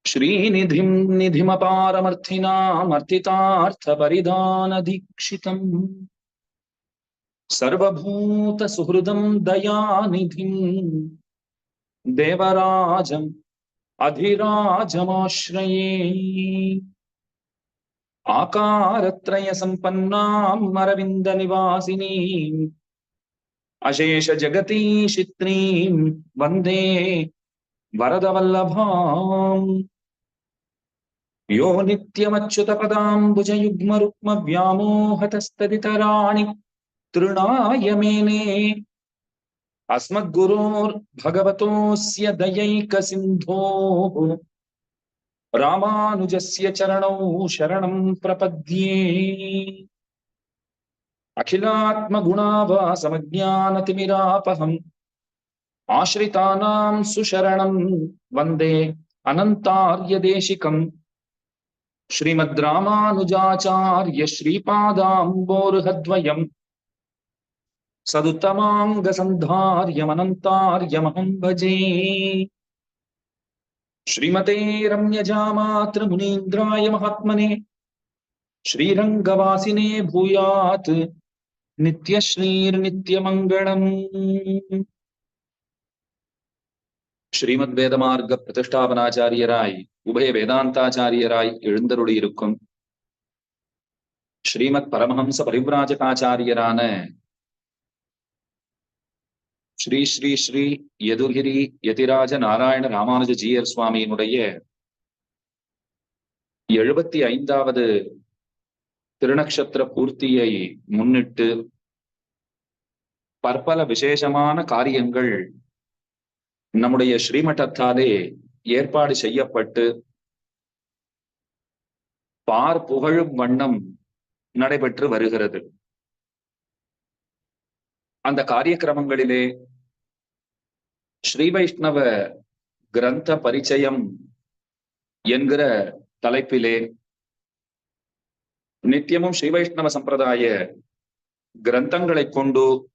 श्रीनिधिं निधिमपारमर्थिनामर्थितार्थपरिधानदीक्षितम् सर्वभूतसुहृदं दयानिधिं देवराजम् अधिराजमाश्रये आकारत्रयसम्पन्नाम् अरविन्दनिवासिनीम् अशेषजगतीशित्रीम् वन्दे वरदवल्लभाम् यो नित्यमच्युतपदाम्बुजयुग्मरुक्मव्यामोहतस्तदितराणि तृणाय मेने अस्मद्गुरोर्भगवतोऽस्य दयैकसिन्धोः रामानुजस्य चरणौ शरणं प्रपद्ये। अखिलात्मगुणाभासमज्ञानतिमिरापहम् आश्रितानां सुशरणं वन्दे अनन्तार्यदेशिकम् श्रीमद् रामानुजाचार्य श्रीपादाम्बोरुहद्वयम् सदुत्तमाङ्गसन्धार्यमनन्तार्यमहं भजे। श्रीमते रम्यजामातृमुनीन्द्राय महात्मने श्रीरङ्गवासिने भूयात् नित्यश्रीर्नित्यमङ्गलम्। ஸ்ரீமத் வேதமார்க்க பிரதிஷ்டாபனாச்சாரியராய் உபய வேதாந்தாச்சாரியராய் எழுந்தருளியிருக்கும் ஸ்ரீமத் பரமஹம்ச பரிவ்ராஜகாச்சாரியரான ஸ்ரீ ஸ்ரீ ஸ்ரீ யதுகிரி யதிராஜ நாராயண ராமானுஜ ஜீயர் சுவாமியினுடைய 75வது திருநக்ஷத்திர பூர்த்தியை முன்னிட்டு பற்பல விசேஷமான காரியங்கள் நம்முடைய ஸ்ரீமட்டத்தாலே ஏற்பாடு செய்யப்பட்டு பார் புகழும் வண்ணம் நடைபெற்று வருகிறது. அந்த காரியக்கிரமங்களிலே ஸ்ரீ வைஷ்ணவ கிரந்த பரிச்சயம் என்கிற தலைப்பிலே நித்தியமும் ஸ்ரீ வைஷ்ணவ சம்பிரதாய கிரந்தங்களை கொண்டு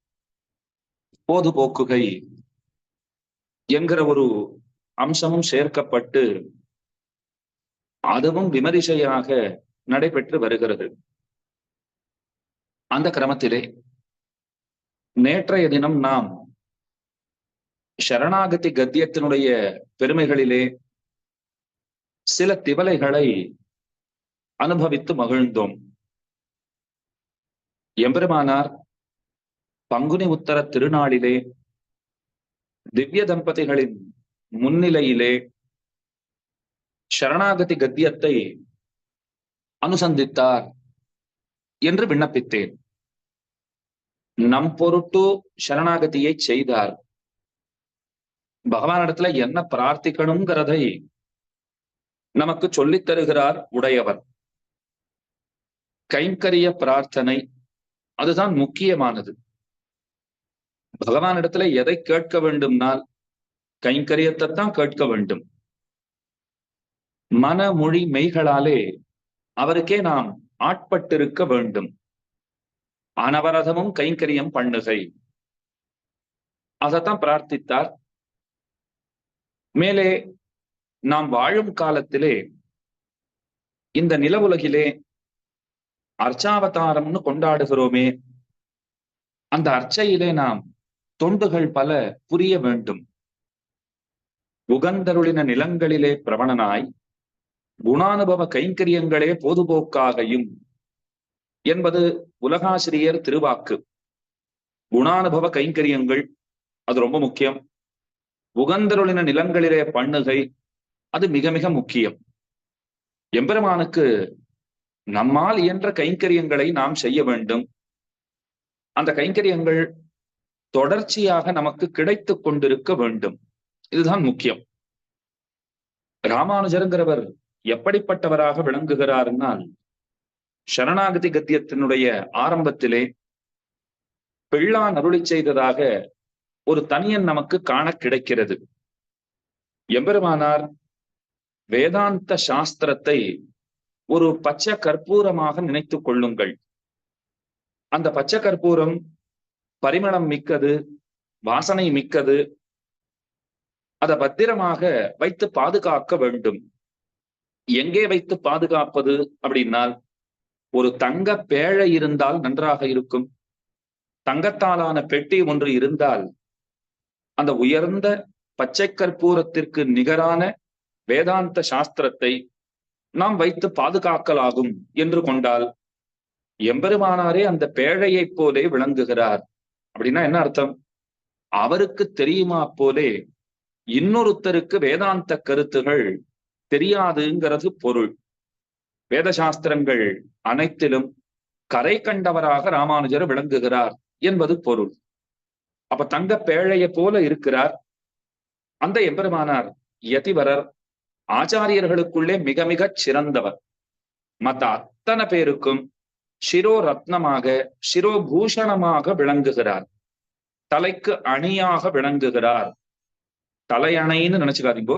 பொதுபோக்குகை என்கிற ஒரு அம்சமும் சேர்க்கப்பட்டு அதுவும் விமரிசையாக நடைபெற்று வருகிறது. அந்த கிரமத்திலே நேற்றைய தினம் நாம் சரணாகதி கத்தியத்தினுடைய பெருமைகளிலே சில திவலைகளை அனுபவித்து மகிழ்ந்தோம். எம்பெருமானார் பங்குனி உத்தர திருநாளிலே திவ்ய தம்பதிகளின் முன்னிலையிலே சரணாகதி கத்தியத்தை அனுசந்தித்தார் என்று விண்ணப்பித்தேன். நம் பொருட்டு சரணாகதியை செய்தார். பகவானிடத்துல என்ன பிரார்த்திக்கணுங்கிறதை நமக்கு சொல்லித் தருகிறார் உடையவர். கைங்கரிய பிரார்த்தனை அதுதான் முக்கியமானது. பகவானிடத்துல எதை கேட்க வேண்டும்னால் கைங்கரியத்தை தான் கேட்க வேண்டும். மன மொழி மெய்களாலே அவருக்கே நாம் ஆட்பட்டிருக்க வேண்டும். அனவரதமும் கைங்கரியம் பண்ணுகை, அதைத்தான் பிரார்த்தித்தார். மேலே நாம் வாழும் காலத்திலே இந்த நில உலகிலே அர்ச்சாவதாரம்னு கொண்டாடுகிறோமே, அந்த அர்ச்சையிலே நாம் தொண்டுகள் பல புரிய வேண்டும். உகந்தருளின நிலங்களிலே பிரவணனாய் குணானுபவ கைங்கரியங்களே பொதுபோக்காகையும் என்பது உலகாசிரியர் திருவாக்கு. குணானுபவ கைங்கரியங்கள் அது ரொம்ப முக்கியம். உகந்தருளின நிலங்களிலே பண்ணுகை அது மிக மிக முக்கியம். எம்பெருமானுக்கு நம்மால் இயன்ற கைங்கரியங்களை நாம் செய்ய வேண்டும். அந்த கைங்கரியங்கள் தொடர்ச்சியாக நமக்கு கிடைத்துக் கொண்டிருக்க வேண்டும். இதுதான் முக்கியம். ராமானுஜருங்கிறவர் எப்படிப்பட்டவராக விளங்குகிறார்னால், சரணாகதி கத்தியத்தினுடைய ஆரம்பத்திலே பிள்ளான் அருளி செய்ததாக ஒரு தனியன் நமக்கு காண கிடைக்கிறது. எம்பெருமானார் வேதாந்த சாஸ்திரத்தை ஒரு பச்சை கற்பூரமாக நினைத்துக் கொள்ளுங்கள். அந்த பச்சை கற்பூரம் பரிமளம் மிக்கது, வாசனை மிக்கது. அதை பத்திரமாக வைத்து பாதுகாக்க வேண்டும். எங்கே வைத்து பாதுகாப்பது அப்படின்னால், ஒரு தங்க பேழை இருந்தால் நன்றாக இருக்கும். தங்கத்தாலான பெட்டி ஒன்று இருந்தால் அந்த உயர்ந்த பச்சை கற்பூரத்திற்கு நிகரான வேதாந்த சாஸ்திரத்தை நாம் வைத்து பாதுகாக்கலாகும் என்று கொண்டால், எம்பெருமானாரே அந்த பேழையைப் போலே விளங்குகிறார். அப்படின்னா என்ன அர்த்தம்? அவருக்கு தெரியுமா போலே இன்னொருத்தருக்கு வேதாந்த கருத்துகள் தெரியாதுங்கிறது பொருள். வேத சாஸ்திரங்கள் அனைத்திலும் கரை கண்டவராக ராமானுஜர் விளங்குகிறார் என்பது பொருள். அப்ப தங்க பேழைய போல இருக்கிறார் அந்த எம்பெருமானார். யதிவரர் ஆச்சாரியர்களுக்குள்ளே மிக மிக சிறந்தவர். மற்ற அத்தனை பேருக்கும் சிரோ ரத்னமாக சிரோபூஷணமாக விளங்குகிறார். தலைக்கு அணியாக விளங்குகிறார். தலையணைன்னு நினைச்சுக்காதீங்கோ,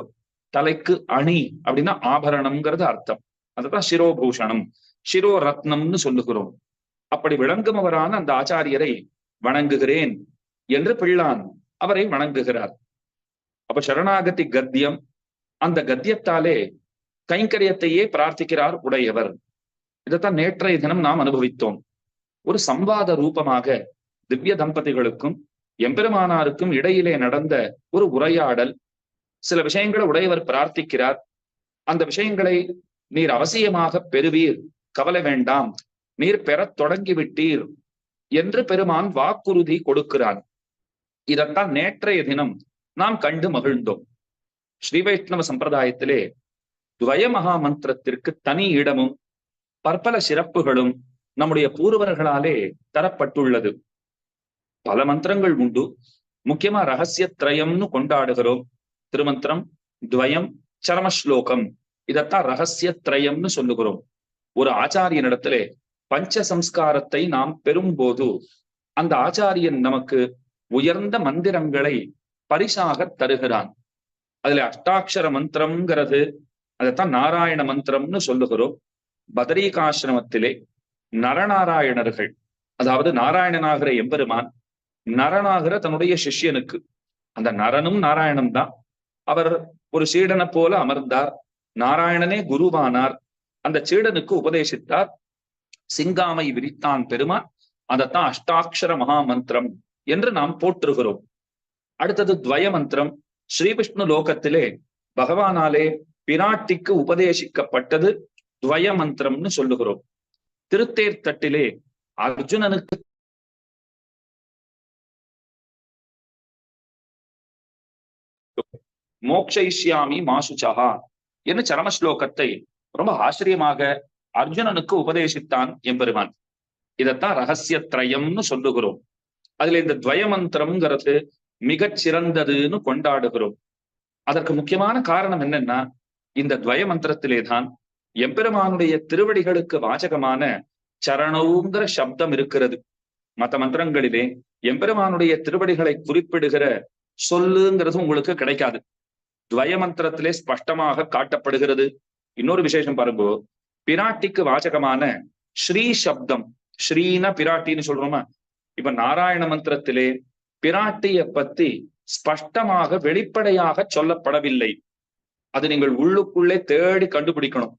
தலைக்கு அணி அப்படின்னா ஆபரணம்ங்கிறது அர்த்தம். அதுதான் சிரோபூஷணம், சிரோ ரத்னம்னு சொல்லுகிறோம். அப்படி விளங்குமவரான அந்த ஆச்சாரியரை வணங்குகிறேன் என்று பிள்ளான் அவரை வணங்குகிறார். அப்ப சரணாகதி கத்தியம், அந்த கத்தியத்தாலே கைங்கரியத்தையே பிரார்த்திக்கிறார் உடையவர். இதைத்தான் நேற்றைய தினம் நாம் அனுபவித்தோம். ஒரு சம்வாத ரூபமாக திவ்ய தம்பதிகளுக்கும் எம்பெருமானாருக்கும் இடையிலே நடந்த ஒரு உரையாடல். சில விஷயங்களை உடையவர் பிரார்த்திக்கிறார். அந்த விஷயங்களை நீர் அவசியமாக பெறுவீர், கவலை வேண்டாம், நீர் பெறத் தொடங்கிவிட்டீர் என்று பெருமான் வாக்குறுதி கொடுக்கிறான். இதைத்தான் நேற்றைய தினம் நாம் கண்டு மகிழ்ந்தோம். ஸ்ரீ வைஷ்ணவ சம்பிரதாயத்திலே துவய மகா மந்திரத்திற்கு தனி இடமும் பற்பல சிறப்புகளும் நம்முடைய பூர்வர்களாலே தரப்பட்டுள்ளது. பல மந்திரங்கள் உண்டு. முக்கியமா ரகசிய திரயம்னு கொண்டாடுகிறோம். திருமந்திரம், துவயம், சரமஸ்லோகம், இதத்தான் ரகசிய திரயம்னு சொல்லுகிறோம். ஒரு ஆச்சாரியனிடத்திலே பஞ்ச சம்ஸ்காரத்தை நாம் பெறும்போது அந்த ஆச்சாரியன் நமக்கு உயர்ந்த மந்திரங்களை பரிசாக தருகிறான். அதுல அஷ்டாட்சர மந்திரம்ங்கிறது, அதைத்தான் நாராயண மந்திரம்னு சொல்லுகிறோம். பதரீகாசிரமத்திலே நரநாராயணர்கள், அதாவது நாராயணனாகிற எம்பெருமான் நரனாகிற தன்னுடைய சிஷ்யனுக்கு, அந்த நரனும் நாராயணன் தான், அவர் ஒரு சீடனை போல அமர்ந்தார். நாராயணனே குருவானார். அந்த சீடனுக்கு உபதேசித்தார். சிங்காமை விரித்தான் பெருமான். அதைத்தான் அஷ்டாட்சர மகா மந்திரம் என்று நாம் போற்றுகிறோம். அடுத்தது துவய மந்திரம். ஸ்ரீவிஷ்ணு லோகத்திலே பகவானாலே பிராட்டிக்கு உபதேசிக்கப்பட்டது துவய மந்திரம்னு சொல்லுகிறோம். திருத்தேர் தட்டிலே அர்ஜுனனுக்கு மோக்ஷயிஷ்யாமி மாசுச்சகா என்று சரமஸ்லோகத்தை ரொம்ப ஆச்சரியமாக அர்ஜுனனுக்கு உபதேசித்தான் எம்பெருமான். இதத்தான் ரகசிய திரயம்னு சொல்லுகிறோம். அதுல இந்த துவய மந்திரம்ங்கிறது மிகச் சிறந்ததுன்னு கொண்டாடுகிறோம். அதற்கு முக்கியமான காரணம் என்னன்னா, இந்த துவய மந்திரத்திலே தான் எம்பெருமானுடைய திருவடிகளுக்கு வாசகமான சரணவுங்கிற சப்தம் இருக்கிறது. மற்ற மந்திரங்களிலே எம்பெருமானுடைய திருவடிகளை குறிப்பிடுகிற சொல்லுங்கிறது உங்களுக்கு கிடைக்காது. துவய மந்திரத்திலே ஸ்பஷ்டமாக காட்டப்படுகிறது. இன்னொரு விசேஷம் பாருங்க, பிராட்டிக்கு வாசகமான ஸ்ரீ சப்தம், ஸ்ரீன பிராட்டின்னு சொல்றோமா, இப்ப நாராயண மந்திரத்திலே பிராட்டிய பத்தி ஸ்பஷ்டமாக வெளிப்படையாக சொல்லப்படவில்லை. அது நீங்கள் உள்ளுக்குள்ளே தேடி கண்டுபிடிக்கணும்.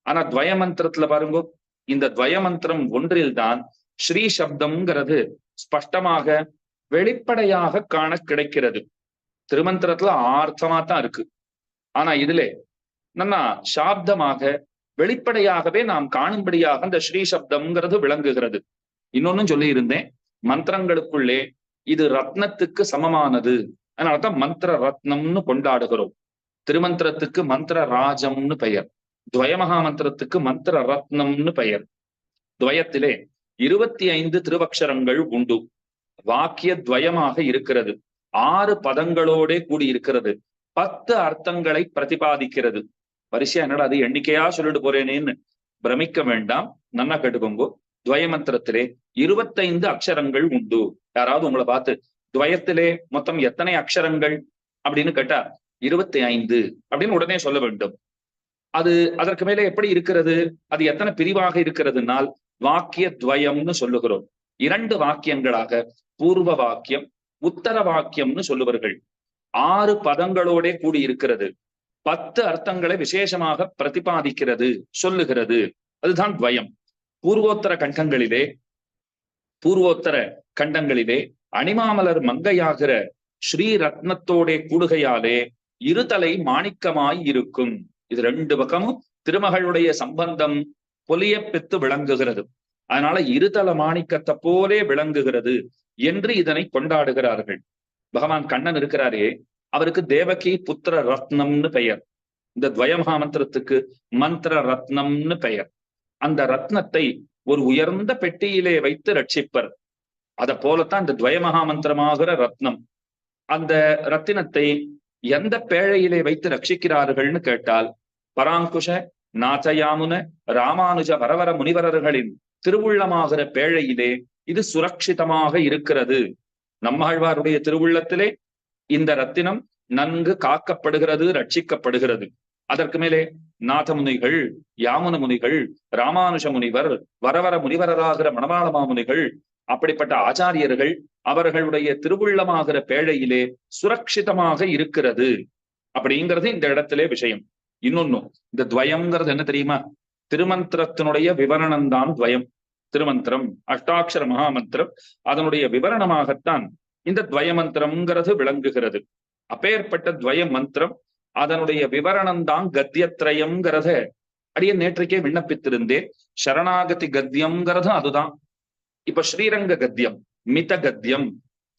ஆனா துவய மந்திரத்துல பாருங்க, இந்த துவய மந்திரம் ஒன்றில்தான் ஸ்ரீ சப்தம்ங்கிறது ஸ்பஷ்டமாக வெளிப்படையாக காண கிடைக்கிறது. திருமந்திரத்துல ஆர்த்தமா தான் இருக்கு. ஆனா இதுல நம்ம சாப்தமாக வெளிப்படையாகவே நாம் காணும்படியாக அந்த ஸ்ரீ சப்தம்ங்கிறது விளங்குகிறது. இன்னொன்னு சொல்லி இருந்தேன், மந்திரங்களுக்குள்ளே இது ரத்னத்துக்கு சமமானது. அதனாலதான் மந்திர ரத்னம்னு கொண்டாடுகிறோம். திருமந்திரத்துக்கு மந்திர ராஜம்னு பெயர், துவயமகா மந்திரத்துக்கு மந்திர ரத்னம்னு பெயர். துவயத்திலே 25 திருவக்ஷரங்கள் உண்டு. வாக்கிய துவயமாக இருக்கிறது. 6 பதங்களோட கூடி இருக்கிறது. 10 அர்த்தங்களை பிரதிபாதிக்கிறது. வரிசையா என்னடா அது எண்ணிக்கையா சொல்லிட்டு போறேனேன்னு பிரமிக்க வேண்டாம், நன்னா கேட்டுக்கோங்க. துவய மந்திரத்திலே 25 அக்ஷரங்கள் உண்டு. யாராவது உங்களை பார்த்து துவயத்திலே மொத்தம் எத்தனை அக்ஷரங்கள் அப்படின்னு கேட்டா 25 அப்படின்னு உடனே சொல்ல வேண்டும். அது அதற்கு மேலே எப்படி இருக்கிறது, அது எத்தனை பிரிவாக இருக்கிறதுனால் வாக்கிய துவயம்னு சொல்லுகிறோம். 2 வாக்கியங்களாக பூர்வ வாக்கியம், உத்தர வாக்கியம்னு சொல்லுவார்கள். 6 பதங்களோட கூடி இருக்கிறது. 10 அர்த்தங்களை விசேஷமாக பிரதிபாதிக்கிறது, சொல்லுகிறது. அதுதான் துவயம். பூர்வோத்தர கண்டங்களிலே பூர்வோத்தர கண்டங்களிலே அணிமாமலர் மங்கையாகிற ஸ்ரீ ரத்னத்தோட கூடுகையாலே இருதலை மாணிக்கமாய் இருக்கும். இது 2 பக்கமும் திருமகளுடைய சம்பந்தம் பொலியப்பெத்து விளங்குகிறது. அதனால இருதல மாணிக்கத்தை போலே விளங்குகிறது என்று இதனை கொண்டாடுகிறார்கள். பகவான் கண்ணன் இருக்கிறாரே, அவருக்கு தேவகி புத்திர ரத்னம்னு பெயர். இந்த துவயமகா மந்திரத்துக்கு மந்திர ரத்னம்னு பெயர். அந்த ரத்னத்தை ஒரு உயர்ந்த பெட்டியிலே வைத்து ரட்சிப்பர். அதை போலத்தான் இந்த துவயமகா மந்திரமாகிற ரத்னம். அந்த ரத்தினத்தை எந்த பேழையிலே வைத்து ரட்சிக்கிறார்கள்னு கேட்டால், பராங்குஷ நாச்சயாமுன ராமானுஜ வரவர முனிவரர்களின் திருவுள்ளமாகிற பேழையிலே இது சுரட்சிதமாக இருக்கிறது. நம்மாழ்வாருடைய திருவுள்ளத்திலே இந்த ரத்தினம் நன்கு காக்கப்படுகிறது, ரட்சிக்கப்படுகிறது. அதற்கு மேலே நாத முனிகள், யாமுன முனிகள், ராமானுஜ முனிவர், வரவர முனிவரராகிற மணவாள மாமுனிகள், அப்படிப்பட்ட ஆச்சாரியர்கள் அவர்களுடைய திருவுள்ளமாகிற பேழையிலே சுரட்சிதமாக இருக்கிறது அப்படிங்கிறது இந்த இடத்திலே விஷயம். இன்னொன்னும், இந்த துவயம்ங்கிறது என்ன தெரியுமா? திருமந்திரத்தினுடைய விவரணம் தான் துவயம். திருமந்திரம் அஷ்டாட்சர மகாமந்திரம், அதனுடைய விவரணமாகத்தான் இந்த துவயமந்திரம்ங்கிறது விளங்குகிறது. அப்பேற்பட்ட துவய மந்திரம், அதனுடைய விவரணம் தான் கத்தியத்ரயம்ங்கிறத அடியே நேற்றைக்கே விண்ணப்பித்திருந்தேன். சரணாகதி கத்தியம்ங்கிறது அதுதான். இப்ப ஸ்ரீரங்க கத்தியம், மித கத்தியம்,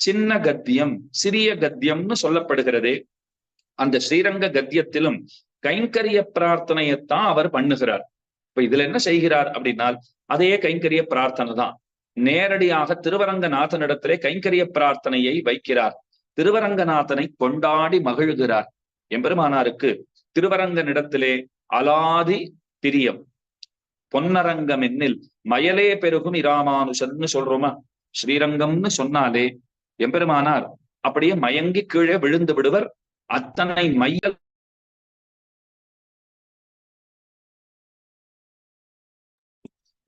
சின்ன கத்தியம், சிறிய கத்தியம்னு சொல்லப்படுகிறதே. அந்த ஸ்ரீரங்க கத்தியத்திலும் கைங்கரிய பிரார்த்தனையத்தான் அவர் பண்ணுகிறார். இப்ப இதுல என்ன செய்கிறார் அப்படின்னால், அதே கைங்கரிய பிரார்த்தனை தான். நேரடியாக திருவரங்கநாதனிடத்திலே கைங்கரிய பிரார்த்தனையை வைக்கிறார். திருவரங்கநாதனை கொண்டாடி மகிழ்கிறார். எம்பெருமானாருக்கு திருவரங்கனிடத்திலே அலாதி பிரியம். பொன்னரங்கம் என்னில் மயலே பெருகும் இராமானுஷன்னு சொல்றோமா? ஸ்ரீரங்கம்னு சொன்னாலே எம்பெருமானார் அப்படியே மயங்கி கீழே விழுந்து விடுவர். அத்தனை மையல்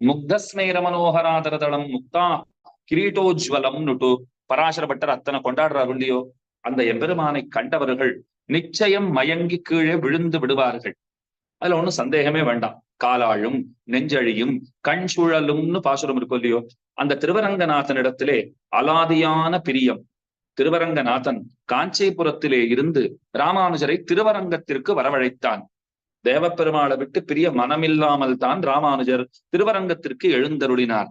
முக்தஸ்மேர மனோகராதரதளம் முக்தா கிரீட்டோஜ்வலம் நுட்டு பராசர பட்டர் அத்தனை கொண்டாடுறாரு இல்லையோ? அந்த எம்பெருமானை கண்டவர்கள் நிச்சயம் மயங்கி கீழே விழுந்து விடுவார்கள். அதுல ஒண்ணும் சந்தேகமே வேண்டாம். காலாழும் நெஞ்சழியும் கண் சுழலும்னு பாசுரம் இருக்கும் இல்லையோ? அந்த திருவரங்கநாதனிடத்திலே அலாதியான பிரியம். திருவரங்கநாதன் காஞ்சிபுரத்திலே இருந்து ராமானுஜரை திருவரங்கத்திற்கு வரவழைத்தான். தேவப்பெருமாளை விட்டு பிரிய மனமில்லாமல் தான் ராமானுஜர் திருவரங்கத்திற்கு எழுந்தருளினார்.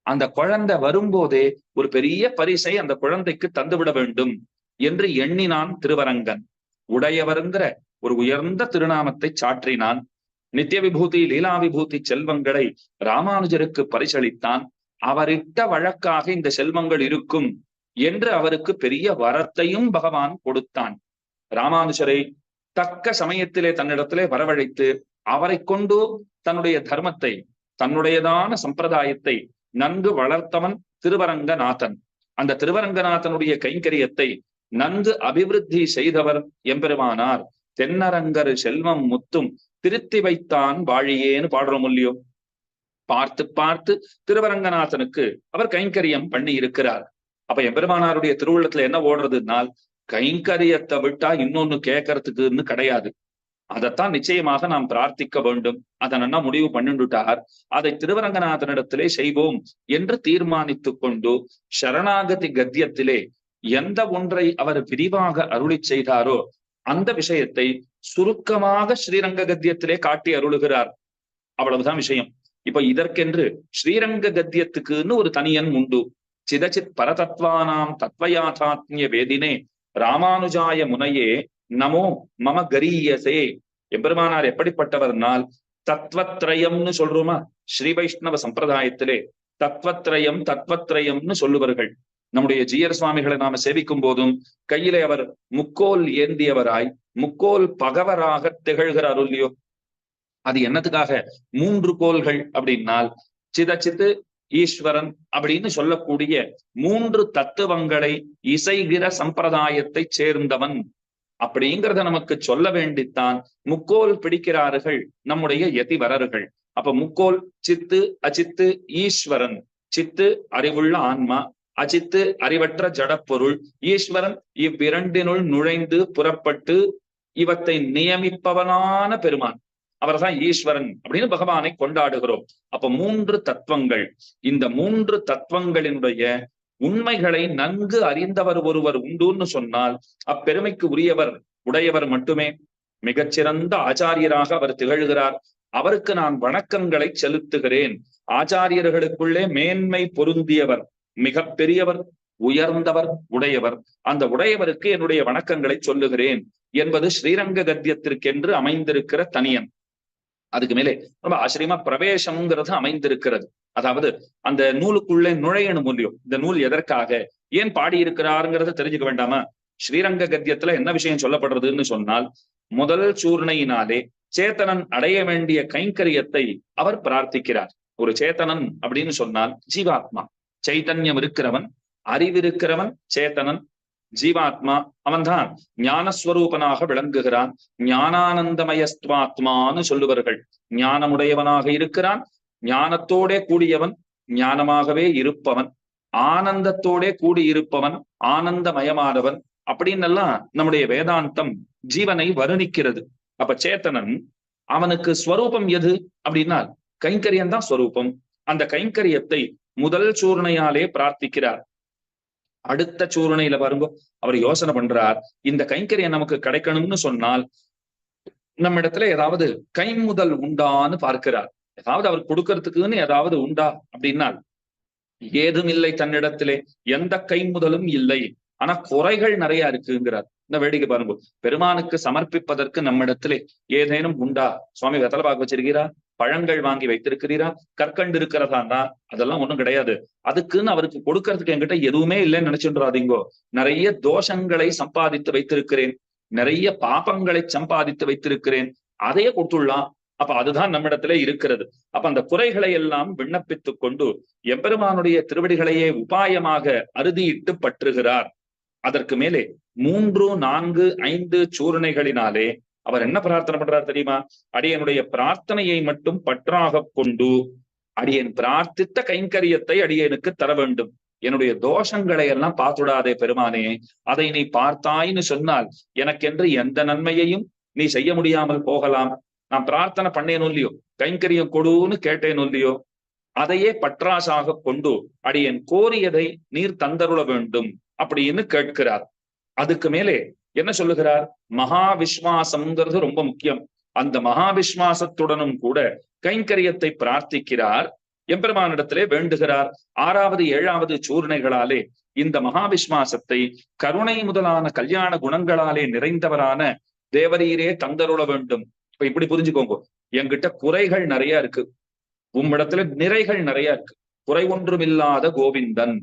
அந்த குழந்தை வரும்போதே ஒரு பெரிய பரிசை அந்த குழந்தைக்கு தந்துவிட வேண்டும் என்று எண்ணினான் திருவரங்கன். உடையவருங்கிற ஒரு உயர்ந்த திருநாமத்தை சாற்றினான். நித்திய விபூதி லீலா விபூதி செல்வங்களை ராமானுஜருக்கு பரிசளித்தான். அவரிட்ட வழக்காக இந்த செல்வங்கள் இருக்கும் என்று அவருக்கு பெரிய வரத்தையும் பகவான் கொடுத்தான். ராமானுஜரை தக்க சமயத்திலே தன்னிடத்திலே வரவழைத்து அவரை கொண்டு தன்னுடைய தர்மத்தை, தன்னுடையதான சம்பிரதாயத்தை நன்கு வளர்த்தவன் திருவரங்கநாதன். அந்த திருவரங்கநாதனுடைய கைங்கரியத்தை நன்கு அபிவிருத்தி செய்தவர் எம்பெருமானார். தென்னரங்கரு செல்வம் முத்தும் திருத்தி வைத்தான் வாழியேன்னு பாடுறோம் இல்லையோ? பார்த்து பார்த்து திருவரங்கநாதனுக்கு அவர் கைங்கரியம் பண்ணி இருக்கிறார். அப்ப எம்பெருமானாருடைய திருவுள்ளத்துல என்ன ஓடுறதுனால், கைங்கரியத்தை விட்டா இன்னொன்னு கேட்கறதுக்குன்னு கிடையாது. அதைத்தான் நிச்சயமாக நாம் பிரார்த்திக்க வேண்டும். அதை நல்லா முடிவு பண்ணிட்டார். அதை திருவரங்கநாதனிடத்திலே செய்வோம் என்று தீர்மானித்து கொண்டு சரணாகதி கத்தியத்திலே எந்த ஒன்றை அவர் விரிவாக அருளி செய்தாரோ அந்த விஷயத்தை சுருக்கமாக ஸ்ரீரங்க கத்தியத்திலே காட்டி அருளுகிறார். அவ்வளவுதான் விஷயம். இப்ப இதற்கென்று ஸ்ரீரங்க கத்தியத்துக்குன்னு ஒரு தனியன் உண்டு. சிதச்சித் பரதத்வானாம் தத்வயாதாத்மிய வேதினே ராமானுஜாய முனையே நமோ மம கரீயசே. எம்பெருமானார் எப்படிப்பட்டவர்னால் தத்வத்ரயம்னு சொல்றோமா? ஸ்ரீ வைஷ்ணவ சம்பிரதாயத்திலே தத்வத்ரயம் தத்வத்ரயம்னு சொல்லுவார்கள். நம்முடைய ஜீயர் சுவாமிகளை நாம சேவிக்கும் போதும் கையிலே அவர் முக்கோல் ஏந்தியவராய் முக்கோல் பகவராக திகழ்கிறார் இல்லையோ? அது என்னத்துக்காக 3 கோல்கள் அப்படின்னால், சிதச்சித்து ஈஸ்வரன் அப்படின்னு சொல்லக்கூடிய 3 தத்துவங்களை இசைகிற சம்பிரதாயத்தை சேர்ந்தவன் அப்படிங்கிறத நமக்கு சொல்ல வேண்டித்தான் முக்கோல் பிடிக்கிறார்கள் நம்முடைய யதிவரர்கள். அப்ப முக்கோல் சித்து அச்சித்து ஈஸ்வரன். சித்து அறிவுள்ள ஆன்மா, அச்சித்து அறிவற்ற ஜடப்பொருள். ஈஸ்வரன் இவ்விரண்டினுள் நுழைந்து புறப்பட்டு இவத்தை நியமிப்பவனான பெருமான், அவர்தான் ஈஸ்வரன் அப்படின்னு பகவானை கொண்டாடுகிறோம். அப்ப 3 தத்துவங்கள், இந்த 3 தத்துவங்களினுடைய உண்மைகளை நன்கு அறிந்தவர் ஒருவர் உண்டுன்னு சொன்னால் அப்பெருமைக்கு உடையவர் மட்டுமே. மிகச்சிறந்த ஆச்சாரியராக அவர் திகழ்கிறார். அவருக்கு நான் வணக்கங்களை செலுத்துகிறேன். ஆச்சாரியர்களுக்குள்ளே மேன்மை பொருந்தியவர், மிக பெரியவர், உயர்ந்தவர், உடையவர். அந்த உடையவருக்கு என்னுடைய வணக்கங்களை சொல்லுகிறேன் என்பது ஸ்ரீரங்க கத்தியத்திற்கென்று அமைந்திருக்கிற தனியன். அதுக்கு மேலே ரொம்ப ஆச்சரியமா பிரவேசம்ங்கிறது அமைந்திருக்கிறது. அதாவது அந்த நூலுக்குள்ளே நுழையணும் முடியும். இந்த நூல் எதற்காக, ஏன் பாடியிருக்கிறாருங்கிறத தெரிஞ்சுக்க வேண்டாமா? ஸ்ரீரங்க கத்தியத்துல என்ன விஷயம் சொல்லப்படுறதுன்னு சொன்னால், முதல் சூர்ணையினாலே சேத்தனன் அடைய வேண்டிய கைங்கரியத்தை அவர் பிரார்த்திக்கிறார். ஒரு சேத்தனன் அப்படின்னு சொன்னால் ஜீவாத்மா, சைத்தன்யம் இருக்கிறவன், அறிவிருக்கிறவன் சேத்தனன். ஜீவாத்மா அவன்தான் ஞானஸ்வரூபனாக விளங்குகிறான். ஞானானந்தமயஸ்துவாத்மான்னு சொல்லுவார்கள். ஞானமுடையவனாக இருக்கிறான், ஞானத்தோடே கூடியவன், ஞானமாகவே இருப்பவன், ஆனந்தத்தோடே கூடியிருப்பவன், ஆனந்தமயமானவன் அப்படின்னு எல்லாம் நம்முடைய வேதாந்தம் ஜீவனை வருணிக்கிறது. அப்ப சேத்தனன் அவனுக்கு ஸ்வரூபம் எது அப்படின்னா கைங்கரியம் தான் ஸ்வரூபம். அந்த கைங்கரியத்தை முதல் சூர்ணையாலே பிரார்த்திக்கிறார். அடுத்த சூர்ணையில பாருங்க, அவர் யோசனை பண்றார், இந்த கைங்கரியம் நமக்கு கிடைக்கணும்னு சொன்னால் நம்ம இடத்துல ஏதாவது கைமுதல் உண்டான்னு பார்க்கிறார். ஏதாவது அவர் கொடுக்கறதுக்குன்னு ஏதாவது உண்டா அப்படின்னா ஏதும் இல்லை. தன்னிடத்திலே எந்த கைமுதலும் இல்லை. ஆனா குறைகள் நிறைய இருக்குங்கிறார். இந்த வேடிக்கை பாருங்க, பெருமானுக்கு சமர்ப்பிப்பதற்கு நம்மிடத்திலே ஏதேனும் உண்டா? சுவாமி வெத்தலை பாக்கு வச்சிருக்கிறா, பழங்கள் வாங்கி வைத்திருக்கிறீரா, கற்கண்டு இருக்கிறதாண்டா? அதெல்லாம் ஒண்ணும் கிடையாது. அதுக்குன்னு அவருக்கு கொடுக்கறதுக்கு என்கிட்ட எதுவுமே இல்லைன்னு நினைச்சுன்றாதீங்கோ. நிறைய தோஷங்களை சம்பாதித்து வைத்திருக்கிறேன், நிறைய பாபங்களை சம்பாதித்து வைத்திருக்கிறேன், அதையே கொடுத்துடலாம். அப்ப அதுதான் நம்மிடத்திலே இருக்கிறது. அப்ப அந்த குறைகளை எல்லாம் விண்ணப்பித்துக் கொண்டு எம்பெருமானுடைய திருவடிகளையே உபாயமாக அறுதியிட்டு பற்றுகிறார். அதற்கு மேலே 3, 4, 5 சூர்ணைகளினாலே அவர் என்ன பிரார்த்தனை பண்றார் தெரியுமா? அடியனுடைய பிரார்த்தனையை மட்டும் பற்றாக கொண்டு அடியன் பிரார்த்தித்த கைங்கரியத்தை அடியனுக்கு தர வேண்டும். என்னுடைய தோஷங்களை எல்லாம் பார்த்துடாதே பெருமானே. அதை நீ பார்த்தாயின்னு சொன்னால் எனக்கென்று எந்த நன்மையையும் நீ செய்ய முடியாமல் போகலாம். நான் பிரார்த்தனை பண்ணேனும் இல்லையோ, கைங்கரியம் கொடுன்னு கேட்டேனும் இல்லையோ, அதையே பற்றாசாக கொண்டு அடியன் கோரியதை நீர் தந்தருள வேண்டும் அப்படின்னு கேட்கிறார். அதுக்கு மேலே என்ன சொல்லுகிறார்? மகா விஸ்வாசம்ங்கிறது ரொம்ப முக்கியம். அந்த மகா விஸ்வாசத்துடனும் கூட கைங்கரியத்தை பிரார்த்திக்கிறார், எம்பெருமானிடத்திலே வேண்டுகிறார். 6வது 7வது சூர்ணைகளாலே இந்த மகா விஸ்வாசத்தை கருணை முதலான கல்யாண குணங்களாலே நிறைந்தவரான தேவரீரே தந்தருள வேண்டும். இப்ப இப்படி புரிஞ்சுக்கோங்க, என்கிட்ட குறைகள் நிறைய இருக்கு, உம்மிடத்துல நிறைகள் நிறைய இருக்கு. குறை ஒன்றுமில்லாத கோவிந்தன்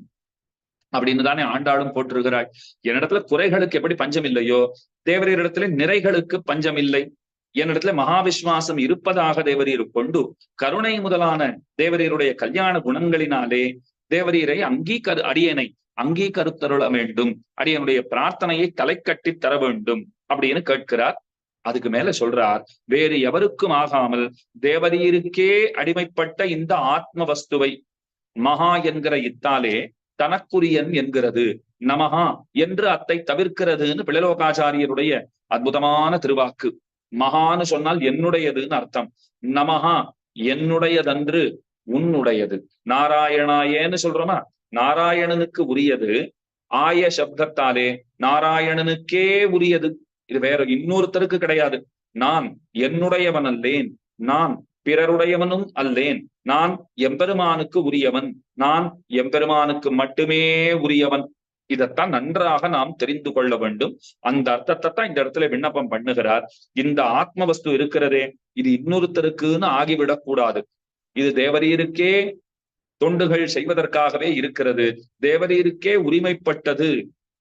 அப்படின்னு தானே ஆண்டாளும் போட்டிருக்கிறாள். என்னிடத்துல குறைகளுக்கு எப்படி பஞ்சம் இல்லையோ, தேவரீரிடத்துல நிறைகளுக்கு பஞ்சம் இல்லை. என்னிடத்துல மகாவிஸ்வாசம் இருப்பதாக தேவரீர் கொண்டு கருணை முதலான தேவரீருடைய கல்யாண குணங்களினாலே தேவரீரை அடியனை அங்கீகரித்தருள வேண்டும், அடியனுடைய பிரார்த்தனையை தலை கட்டி தர வேண்டும் அப்படின்னு கேட்கிறார். அதுக்கு மேல சொல்றார், வேறு எவருக்கும் ஆகாமல் தேவரீருக்கே அடிமைப்பட்ட இந்த ஆத்ம வஸ்துவை மகா என்கிற இத்தாலே தனக்குரியன் என்கிறது, நமஹா என்று அத்தை தவிர்க்கிறதுன்னு பிள்ளலோகாச்சாரியருடைய அற்புதமான திருவாக்கு. மகான்னு சொன்னால் என்னுடையதுன்னு அர்த்தம். நமஹா என்னுடையதன்று உன்னுடையது. நாராயணாயேன்னு சொல்றோமா, நாராயணனுக்கு உரியது. ஆய சப்தத்தாலே நாராயணனுக்கே உரியது. இது வேற இன்னொருத்தருக்கு கிடையாது. நான் என்னுடையவன் அல்லேன், நான் பிறருடையவனும் அல்லேன், நான் எம்பெருமானுக்கு உரியவன், நான் எம்பெருமானுக்கு மட்டுமே உரியவன். இதைத்தான் நன்றாக நாம் தெரிந்து கொள்ள வேண்டும். அந்த அர்த்தத்தை தான் இந்த இடத்துல விண்ணப்பம் பண்ணுகிறார். இந்த ஆத்ம வஸ்து இருக்கிறதே, இது இன்னொருத்தருக்குன்னு ஆகிவிடக் கூடாது. இது தேவரீருக்கே தொண்டுகள் செய்வதற்காகவே இருக்கிறது, தேவரீருக்கே உரிமைப்பட்டது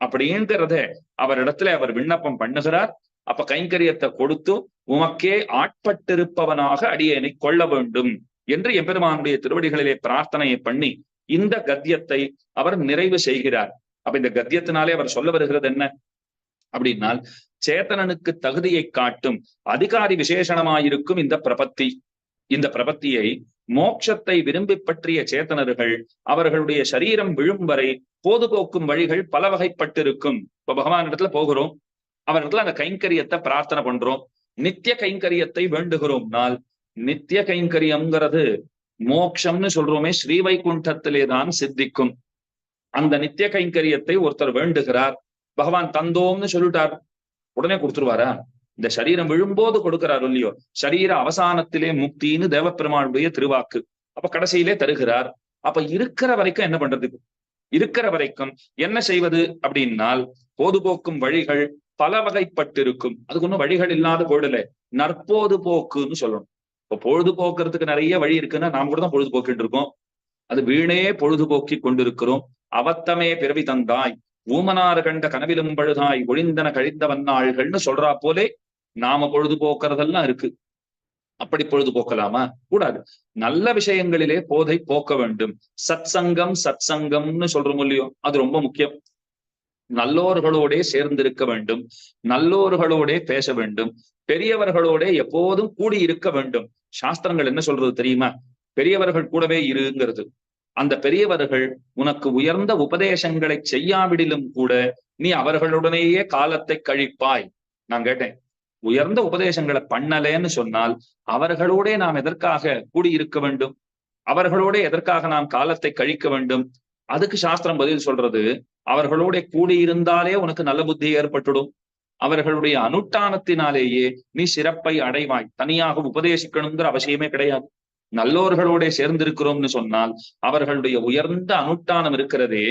அப்படிங்கிறத அவரிடத்துல அவர் விண்ணப்பம் பண்ணுகிறார். அப்ப கைங்கரியத்தை கொடுத்து உமக்கே ஆட்பட்டிருப்பவனாக அடியேனை கொள்ள வேண்டும் என்று எம்பெருமானுடைய திருவடிகளிலே பிரார்த்தனையை பண்ணி இந்த கத்தியத்தை அவர் நிறைவு செய்கிறார். அப்ப இந்த கத்தியத்தினாலே அவர் சொல்ல வருகிறது என்ன அப்படின்னால், சேத்தனனுக்கு தகுதியை காட்டும் அதிகாரி விசேஷணமாயிருக்கும் இந்த பிரபத்தி. இந்த பிரபத்தியை மோட்சத்தை விரும்பி பற்றிய சேத்தனர்கள் அவர்களுடைய சரீரம் விழும் வரை போதுபோக்கும் வழிகள் பல வகைப்பட்டிருக்கும். இப்ப பகவான் இடத்துல போகிறோம், அவர்கள் அந்த கைங்கரியத்தை பிரார்த்தனை பண்றோம். நித்திய கைங்கரியத்தை வேண்டுகிறோம்னால், நித்திய கைங்கரியம்ங்கிறது மோட்சம்னு சொல்றோமே, ஸ்ரீவைகுண்டத்திலே தான் சித்திக்கும். அந்த நித்திய கைங்கரியத்தை ஒருத்தர் வேண்டுகிறார், பகவான் தந்தோம்னு சொல்லிட்டார், உடனே கொடுத்துருவாரா? இந்த சரீரம் விழும்போது கொடுக்கிறார் இல்லையோ, சரீர அவசானத்திலே முக்தின்னு தேவப்பெருமாளுடைய திருவாக்கு. அப்ப கடைசியிலே தருகிறார். அப்ப இருக்கிற வரைக்கும் என்ன பண்றது? இருக்கிற வரைக்கும் என்ன செய்வது அப்படின்னால், பொதுபோக்கும் வழிகள் பல வகைப்பட்டிருக்கும். அதுக்கு ஒன்றும் வழிகள் இல்லாத போடல, நற்போது போக்குன்னு சொல்லணும். இப்ப பொழுதுபோக்குறதுக்கு நிறைய வழி இருக்குன்னா நாம் கூட தான் பொழுதுபோக்கிட்டு இருக்கோம். அது வீணே பொழுதுபோக்கி கொண்டிருக்கிறோம். அவத்தமே பிறவி தந்தாய், ஊமனாறு கண்ட கனவிலும் பழுதாய், ஒழிந்தன கழிந்த வண்ணாள்கள்னு சொல்றா போலே நாம பொழுதுபோக்குறதெல்லாம் இருக்கு. அப்படி பொழுதுபோக்கலாமா? கூடாது. நல்ல விஷயங்களிலே போதை போக்க வேண்டும். சத் சங்கம், சத் சங்கம்னு சொல்றோம் இல்லையோ, அது ரொம்ப முக்கியம். நல்லோர்களோடே சேர்ந்திருக்க வேண்டும், நல்லோர்களோடே பேச வேண்டும், பெரியவர்களோட எப்போதும் கூடி இருக்க வேண்டும். சாஸ்திரங்கள் என்ன சொல்றது தெரியுமா? பெரியவர்கள் கூடவே இருங்கிறது. அந்த பெரியவர்கள் உனக்கு உயர்ந்த உபதேசங்களை செய்யாவிடிலும் கூட நீ அவர்களுடனேயே காலத்தை கழிப்பாய். நான் கேட்டேன், உயர்ந்த உபதேசங்களை பண்ணலேன்னு சொன்னால் அவர்களோட நாம் எதற்காக கூடியிருக்க வேண்டும்? அவர்களோட எதற்காக நாம் காலத்தை கழிக்க வேண்டும்? அதுக்கு சாஸ்திரம் பதில் சொல்றது, அவர்களோட கூடியிருந்தாலே உனக்கு நல்ல புத்தி ஏற்பட்டுடும். அவர்களுடைய அனுஷ்டானத்தினாலேயே நீ சிறப்பை அடைவாய். தனியாக உபதேசிக்கணுங்கிற அவசியமே கிடையாது. நல்லோர்களோட சேர்ந்திருக்கிறோம்னு சொன்னால் அவர்களுடைய உயர்ந்த அனுஷ்டானம் இருக்கிறதே,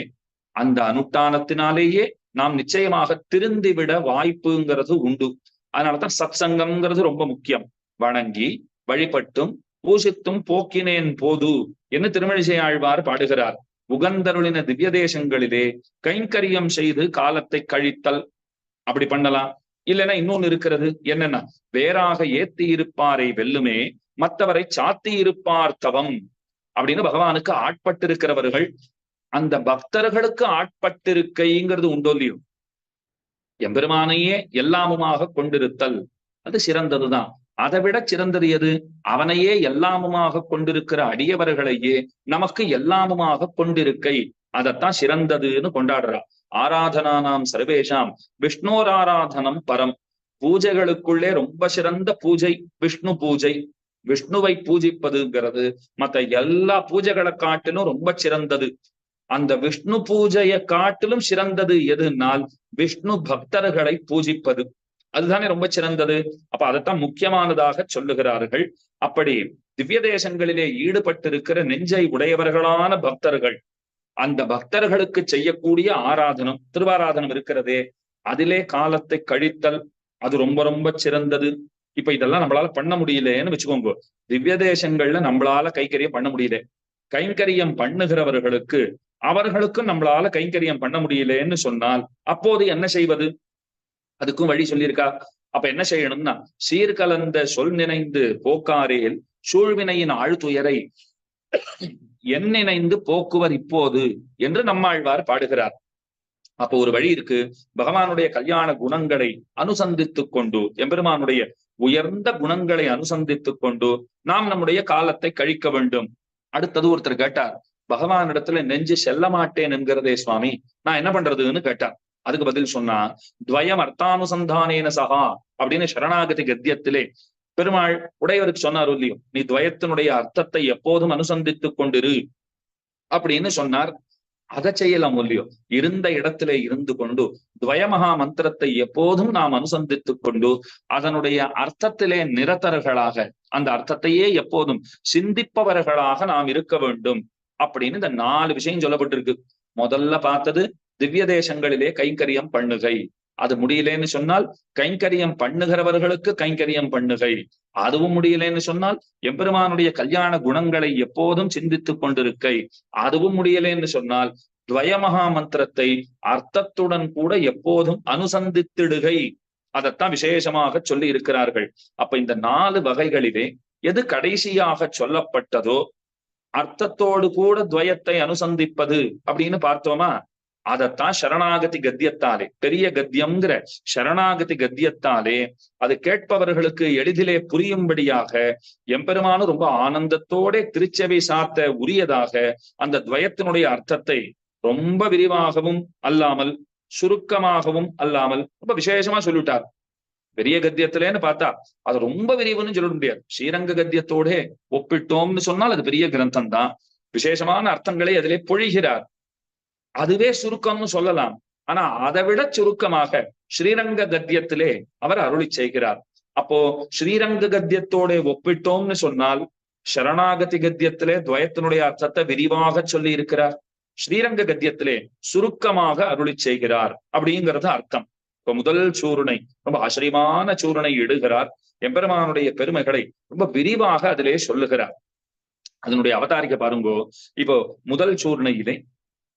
அந்த அனுஷ்டானத்தினாலேயே நாம் நிச்சயமாக திருந்திவிட வாய்ப்புங்கிறது உண்டு. அதனாலதான் சத் சங்கம்ங்கிறது ரொம்ப முக்கியம். வணங்கி வழிபட்டும் பூசித்தும் போக்கினேன் போது என்று திருமழிசை ஆழ்வார் பாடுகிறார். உகந்தருளின திவ்ய தேசங்களிலே கைங்கரியம் செய்து காலத்தை கழித்தல், அப்படி பண்ணலாம். இல்லைன்னா இன்னொன்னு இருக்கிறது, என்னன்னா வேறாக ஏத்தி இருப்பாரை வெல்லுமே மற்றவரை சாத்தி இருப்பார் தவம் அப்படின்னு பகவானுக்கு ஆட்பட்டிருக்கிறவர்கள் அந்த பக்தர்களுக்கு ஆட்பட்டிருக்கைங்கிறது உண்டோ இல்லையோ, எம்பெருமானையே எல்லாமுமாக கொண்டிருத்தல் அது சிறந்ததுதான். அதை விட சிறந்தது எது? அவனையே எல்லாமுமாக கொண்டிருக்கிற அடியவர்களையே நமக்கு எல்லாமுமாக கொண்டிருக்கை, அதைத்தான் சிறந்ததுன்னு கொண்டாடுறா. ஆராதனானாம் சர்வேஷாம் விஷ்ணோராராதனம் பரம். பூஜைகளுக்குள்ளே ரொம்ப சிறந்த பூஜை விஷ்ணு பூஜை. விஷ்ணுவை பூஜிப்பதுங்கிறது மற்ற எல்லா பூஜைகளை காட்டிலும் ரொம்ப சிறந்தது. அந்த விஷ்ணு பூஜையை காட்டிலும் சிறந்தது எதுனால் விஷ்ணு பக்தர்களை பூஜிப்பது, அதுதானே ரொம்ப சிறந்தது. அப்ப அதைத்தான் முக்கியமானதாக சொல்லுகிறார்கள். அப்படி திவ்ய தேசங்களிலே ஈடுபட்டிருக்கிற நெஞ்சை உடையவர்களான பக்தர்கள், அந்த பக்தர்களுக்கு செய்யக்கூடிய ஆராதனம் திருவாராதனம் இருக்கிறதே, அதிலே காலத்தை கழித்தல் அது ரொம்ப ரொம்ப சிறந்தது. இப்ப இதெல்லாம் நம்மளால பண்ண முடியலன்னு வச்சுக்கோங்க. திவ்ய தேசங்கள்ல நம்மளால கைங்கரியம் பண்ண முடியல, கைங்கரியம் பண்ணுகிறவர்களுக்கு அவர்களுக்கும் நம்மளால கைங்கரியம் பண்ண முடியலன்னு சொன்னால் அப்போது என்ன செய்வது? அதுக்கும் வழி சொல்லியிருக்கா. அப்ப என்ன செய்யணும்னா, சீர்கலந்த சொல் நினைந்து போக்காரேல் சூழ்வினையின் ஆழ்துயரை என் நினைந்து போக்குவர் இப்போது என்று நம்மாழ்வார் பாடுகிறார். அப்போ ஒரு வழி இருக்கு. பகவானுடைய கல்யாண குணங்களை அனுசந்தித்துக் கொண்டு, எம்பெருமானுடைய உயர்ந்த குணங்களை அனுசந்தித்துக் கொண்டு நாம் நம்முடைய காலத்தை கழிக்க வேண்டும். அடுத்தது ஒருத்தர் கேட்டார், பகவானிடத்துல நெஞ்சு செல்ல மாட்டேன் என்கிறதே சுவாமி, நான் என்ன பண்றதுன்னு கேட்டார். அதுக்கு பதில் சொன்னா, துவயம் அர்த்தானுசந்தானேன சகா அப்படின்னு சரணாகதி கத்தியத்திலே பெருமாள் உடையவருக்கு சொன்னார் இல்லையோ, நீ துவயத்தினுடைய அர்த்தத்தை எப்போதும் அனுசந்தித்துக் கொண்டிரு அப்படின்னு சொன்னார். அதை செய்யலாம் இல்லையோ, இருந்த இடத்திலே இருந்து கொண்டு துவயமகா மந்திரத்தை எப்போதும் நாம் அனுசந்தித்துக் கொண்டு அதனுடைய அர்த்தத்திலே நிரதர்களாக, அந்த அர்த்தத்தையே எப்போதும் சிந்திப்பவர்களாக நாம் இருக்க வேண்டும் அப்படின்னு இந்த 4 விஷயம் சொல்லப்பட்டிருக்கு. முதல்ல பார்த்தது திவ்ய தேசங்களிலே கைங்கரியம் பண்ணுகை, அது முடியலன்னு சொன்னால் கைங்கரியம் பண்ணுகிறவர்களுக்கு கைங்கரியம் பண்ணுகை, அதுவும் முடியலன்னு சொன்னால் எம்பெருமானுடைய கல்யாண குணங்களை எப்போதும் சிந்தித்துக் கொண்டிருக்கை, அதுவும் முடியலன்னு சொன்னால் துவயமகா மந்திரத்தை அர்த்தத்துடன் கூட எப்போதும் அனுசந்தித்திடுகை, அதைத்தான் விசேஷமாக சொல்லி இருக்கிறார்கள். அப்ப இந்த 4 வகைகளிலே எது கடைசியாக சொல்லப்பட்டதோ அர்த்தத்தோடு கூட துவயத்தை அனுசந்திப்பது அப்படின்னு பார்த்தோமா, அதைத்தான் சரணாகதி கத்தியத்தாலே, பெரிய கத்தியம்ங்கிற சரணாகதி கத்தியத்தாலே அது கேட்பவர்களுக்கு எளிதிலே புரியும்படியாக எம்பெருமானும் ரொம்ப ஆனந்தத்தோட திருச்செவி சாத்த உரியதாக அந்த துவயத்தினுடைய அர்த்தத்தை ரொம்ப விரிவாகவும் அல்லாமல் சுருக்கமாகவும் அல்லாமல் ரொம்ப விசேஷமா சொல்லிட்டார். பெரிய கத்தியத்திலேன்னு பார்த்தா அது ரொம்ப விரிவுன்னு சொல்ல முடியாது. ஸ்ரீரங்க கத்தியத்தோட ஒப்பிட்டோம்னு சொன்னால் அது பெரிய கிரந்தம் தான். விசேஷமான அர்த்தங்களை அதிலே பொழிகிறார். அதுவே சுருக்கம்னு சொல்லலாம். ஆனா அதை விட சுருக்கமாக ஸ்ரீரங்க கத்தியத்திலே அவர் அருளி செய்கிறார். அப்போ ஸ்ரீரங்க கத்தியத்தோட ஒப்பிட்டோம்னு சொன்னால் சரணாகதி கத்தியத்திலே துவயத்தினுடைய அர்த்தத்தை விரிவாக சொல்லி இருக்கிறார். ஸ்ரீரங்க கத்தியத்திலே சுருக்கமாக அருளி செய்கிறார் அப்படிங்கிறது அர்த்தம். இப்ப முதல் சூருணை ரொம்ப ஆச்சரியமான சூருணை இடுகிறார். எம்பெருமானுடைய பெருமைகளை ரொம்ப விரிவாக அதிலே சொல்லுகிறார். அதனுடைய அவதாரிக்க பாருங்கோ. இப்போ முதல் சூர்ணையிலே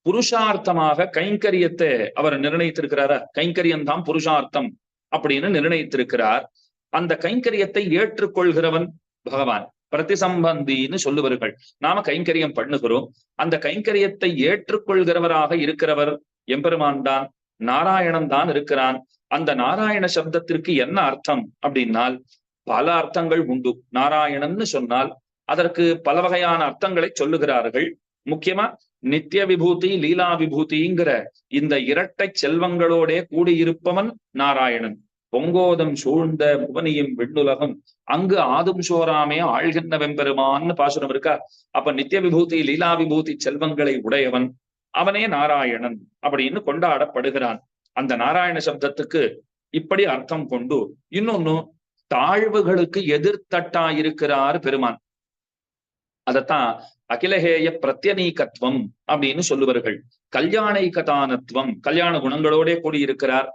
புருஷார்த்தமாக கைங்கரியத்தை அவர் நிர்ணயித்திருக்கிறாரா? கைங்கரியம் தான் புருஷார்த்தம் அப்படின்னு நிர்ணயித்திருக்கிறார். அந்த கைங்கரியத்தை ஏற்றுக்கொள்கிறவன் பகவான். பிரதிசம்பந்தின்னு சொல்லுவார்கள். நாம கைங்கரியம் பண்ணுகிறோம். அந்த கைங்கரியத்தை ஏற்றுக்கொள்கிறவராக இருக்கிறவர் எம்பெருமான் தான், நாராயணன் தான் இருக்கிறான். அந்த நாராயண சப்தத்திற்கு என்ன அர்த்தம் அப்படின்னால் பல அர்த்தங்கள் உண்டு. நாராயணன்னு சொன்னால் அதற்கு பல வகையான அர்த்தங்களை சொல்லுகிறார்கள். முக்கியமா நித்திய விபூதி லீலா விபூதிங்கிற இந்த இரட்டை செல்வங்களோட கூடியிருப்பவன் நாராயணன். பொங்கோதம் சூழ்ந்த புவனியும் விண்ணுலகம் அங்கு ஆதும் சோராமே ஆழ்கின்ற வெம்பெருமான்னு பாசுரம் இருக்கா? அப்ப நித்திய விபூதி லீலா விபூதி செல்வங்களை உடையவன் அவனே நாராயணன் அப்படின்னு கொண்டாடப்படுகிறான். அந்த நாராயண சப்தத்துக்கு இப்படி அர்த்தம் கொண்டு இன்னொன்னு தாழ்வுகளுக்கு எதிர்த்தட்டா இருக்கிறார் பெருமான். அதத்தான் அகிலஹேய பிரத்யநீகத்துவம் அப்படின்னு சொல்லுவார்கள். கல்யாணைகதானத்துவம், கல்யாண குணங்களோட கூடியிருக்கிறார்.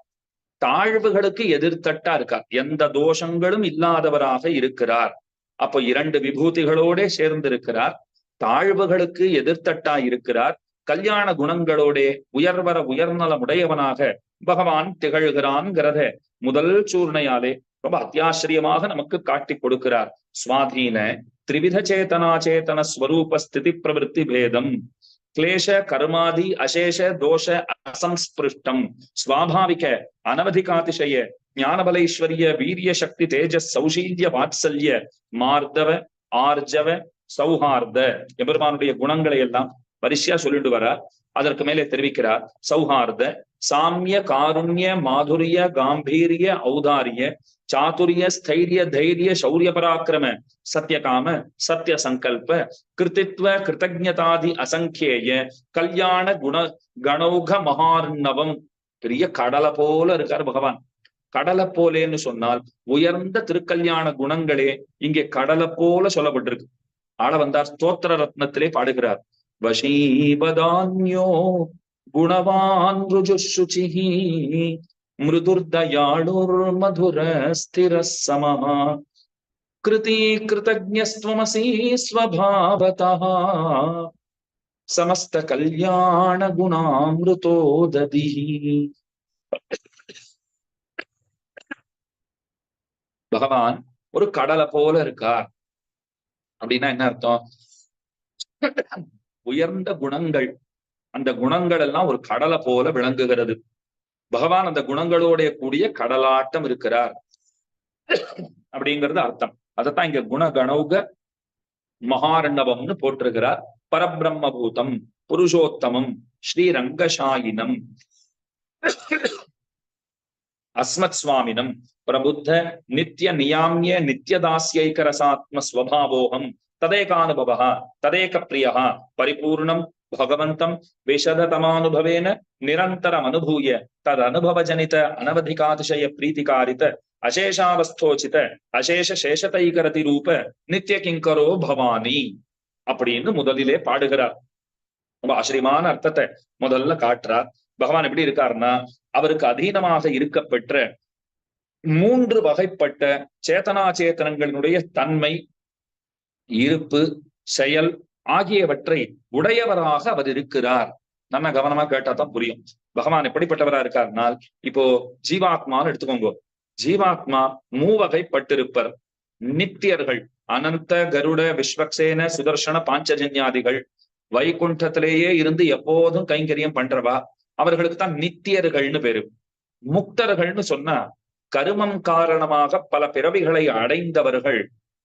தாழ்வுகளுக்கு எதிர்த்தட்டா இருக்கார். எந்த தோஷங்களும் இல்லாதவராக இருக்கிறார். அப்போ இரண்டு விபூதிகளோட சேர்ந்திருக்கிறார். தாழ்வுகளுக்கு எதிர்த்தட்டா இருக்கிறார். கல்யாண குணங்களோட உயர்வர உயர்நலம் உடையவனாக பகவான் திகழ்கிறான்கிறத முதல் சூர்ணையாலே ரொம்ப அத்தியாச்சரியமாக நமக்கு காட்டி கொடுக்கிறார். சுவாதீன திரிவித சேதனாச்சேதன ஸ்வரூப ஸ்திதி பிரவருத்தி பேதம் கிளேஷ கர்மாதி அசேஷ தோஷ அசம்ஸ்பிருஷ்டம் ஸ்வாபாவிக அனவதிகாதிசய ஞானபலைஸ்வரிய வீரிய சக்தி தேஜஸ் சௌஷீல்ய வாத்சல்ய மார்தவ ஆர்ஜவ சௌஹார்த எபெருமானுடைய குணங்களை எல்லாம் வரிசையா சொல்லிட்டு வரார். அதற்கு மேலே தெரிவிக்கிறார் சௌஹார்த சாமிய காருண்ய மாதுரிய காம்பீரிய ஔதாரிய சாதுரிய ஸ்தைரிய தைரிய சௌரிய பராக்கிரம சத்யகாம சத்ய சங்கல்ப கிருத்தித்வ கிருதஜதாதி அசங்கேய கல்யாண கணௌக மகார்ணவம். பெரிய கடலை போல இருக்கார் பகவான். கடலை போலேன்னு சொன்னால் உயர்ந்த திருக்கல்யாண குணங்களே இங்கே கடலை போல சொல்லப்பட்டிருக்கு. ஆள வந்தார் ஸ்தோத்திர ரத்னத்திலே பாடுகிறார். வசீபதான்யோ குணவான் ருஜுஷுச்சிஹி மிருதுர்தயாளுர் மதுர ஸ்திர சமஹ கிருதி கிருதஜ்ஞஸ்த்வமசி ஸ்வபாவதஹ சமஸ்த கல்யாண குணாமிருதோ ததிஹி. பகவான் ஒரு கடலை போல இருக்கார் அப்படின்னா என்ன அர்த்தம்? உயர்ந்த குணங்கள், அந்த குணங்கள் எல்லாம் ஒரு கடலை போல விளங்குகிறது. பகவான் அந்த குணங்களோட கூடிய கடலாட்டம் இருக்கிறார் அப்படிங்கிறது அர்த்தம். அதைத்தான் இங்க குணகணௌக மகாரணவம்னு போட்டிருக்கிறார். பரபிரம்மபூதம் புருஷோத்தமம் ஸ்ரீரங்கசாயினம் அஸ்மத் சுவாமினம் பிரபுத்த நித்திய நியாமிய நித்தியதாஸ்யைகரசாத்ம ஸ்வபாவோகம் ததேகானுபவ ததேக பிரியா பரிபூர்ணம் பகவந்தம் விஷததமானுபவேன நிரந்தரம் அனுபூய தத் அனுபவஜனித அனவதிகாதிசய பிரீத்திகாரித அசேஷாவஸ்தோச்சித அசேஷ சேஷதைகரதி ரூப நித்திய கிங்கரோ பவானி அப்படின்னு முதலிலே பாடுகிறார். ரொம்ப ஆச்சரியமான அர்த்தத்தை முதல்ல காட்டுறார். பகவான் எப்படி இருக்காருன்னா அவருக்கு அதீனமாக இருக்கப்பெற்ற மூன்று வகைப்பட்ட சேத்தனாச்சேத்தனங்களினுடைய தன்மை, இருப்பு, செயல் ஆகியவற்றை உடையவராக அவர் இருக்கிறார். நம்ம கவனமா கேட்டா தான் புரியும். பகவான் எப்படிப்பட்டவரா இருக்காருனால், இப்போ ஜீவாத்மான்னு எடுத்துக்கோங்க. ஜீவாத்மா மூவகைப்பட்டிருப்பர். நித்தியர்கள் அனந்த கருட விஸ்வக்சேன சுதர்சன பாஞ்சஜன்யாதிகள் வைகுண்டத்திலேயே இருந்து எப்போதும் கைங்கரியம் பண்றவா, அவர்களுக்கு தான் நித்தியர்கள்னு பேரு. முக்தர்கள்னு சொன்னா கருமம் காரணமாக பல பிறவிகளை அடைந்தவர்கள்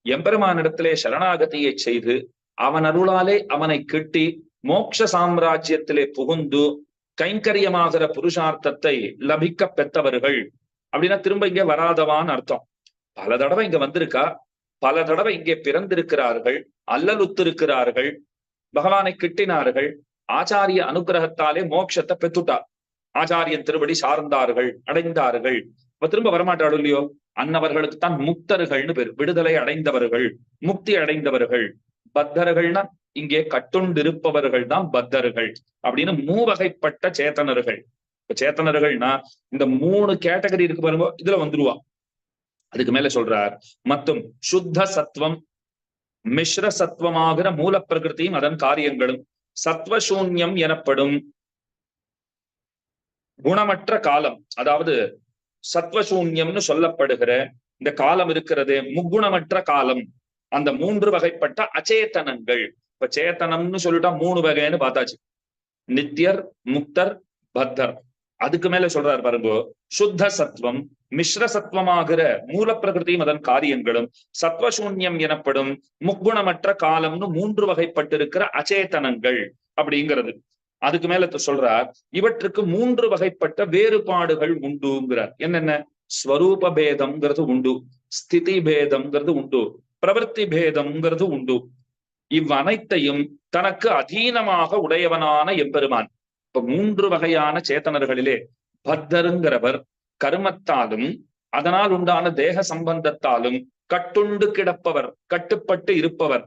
எம்பெருமானிடத்திலே சரணாகதியை செய்து அவன் அருளாலே அவனை கிட்டி மோட்ச சாம்ராஜ்யத்திலே புகுந்து கைங்கரியமாகிற புருஷார்த்தத்தை லபிக்க பெற்றவர்கள் அப்படின்னா திரும்ப இங்க வராதவான்னு அர்த்தம். பல தடவை இங்க வந்திருக்கா, பல தடவை இங்கே பிறந்திருக்கிறார்கள், அல்லலுத்திருக்கிறார்கள், பகவானை கிட்டினார்கள், ஆச்சாரிய அனுகிரகத்தாலே மோட்சத்தை பெற்றுட்டார், ஆச்சாரியன் திருவடி சார்ந்தார்கள், அடைந்தார்கள். இப்ப திரும்ப வரமாட்டாடு இல்லையோ? அன்னவர்களுக்கு தான் முக்தர்கள்னு பேர், விடுதலை அடைந்தவர்கள், முக்தி அடைந்தவர்கள். பத்தர்கள்னா இங்கே கட்டுண்டிருப்பவர்கள் தான் பத்தர்கள் அப்படின்னு மூவகைப்பட்ட சேத்தனர்கள். இப்ப சேத்தனர்கள்னா இந்த 3 கேட்டகரி இருக்கு பாருங்க, இதுல வந்துருவா. அதுக்கு மேல சொல்றார், மற்றும் சுத்த சத்துவம் மிஸ்ர சத்துவமாகிற மூல பிரகிருதியும் அதன் காரியங்களும் சத்வசூன்யம் எனப்படும் குணமற்ற காலம், அதாவது சத்வசூன்யம்னு சொல்லப்படுகிற இந்த காலம் இருக்கிறது, முக்குணமற்ற காலம். அந்த 3 வகைப்பட்ட அச்சேத்தனங்கள். இப்ப சேத்தனம்னு சொல்லிட்டா 3 வகைன்னு பார்த்தாச்சு, நித்தியர், முக்தர், பத்தர். அதுக்கு மேல சொல்றாரு பாருங்க, சுத்த சத்துவம் மிஸ்ர சத்துவமாகிற மூல பிரகிருதியும் அதன் காரியங்களும் சத்வசூன்யம் எனப்படும் முக்குணமற்ற காலம்னு 3 வகைப்பட்டிருக்கிற அச்சேதனங்கள் அப்படிங்கிறது. அதுக்கு மேல சொல்றார், இவற்றுக்கு 3 வகைப்பட்ட வேறுபாடுகள் உண்டுங்கிறார். என்னென்ன? ஸ்வரூப பேதம்ங்கிறது உண்டு, ஸ்திதி பேதம்ங்கிறது உண்டு, பிரவருத்தி பேதம்ங்கிறது உண்டு. இவ்வனைத்தையும் தனக்கு அதீனமாக உடையவனான எம்பெருமான். இப்ப 3 வகையான சேத்தனர்களிலே பத்தருங்கிறவர் கர்மத்தாலும் அதனால் உண்டான தேக சம்பந்தத்தாலும் கட்டுண்டு கிடப்பவர், கட்டுப்பட்டு இருப்பவர்.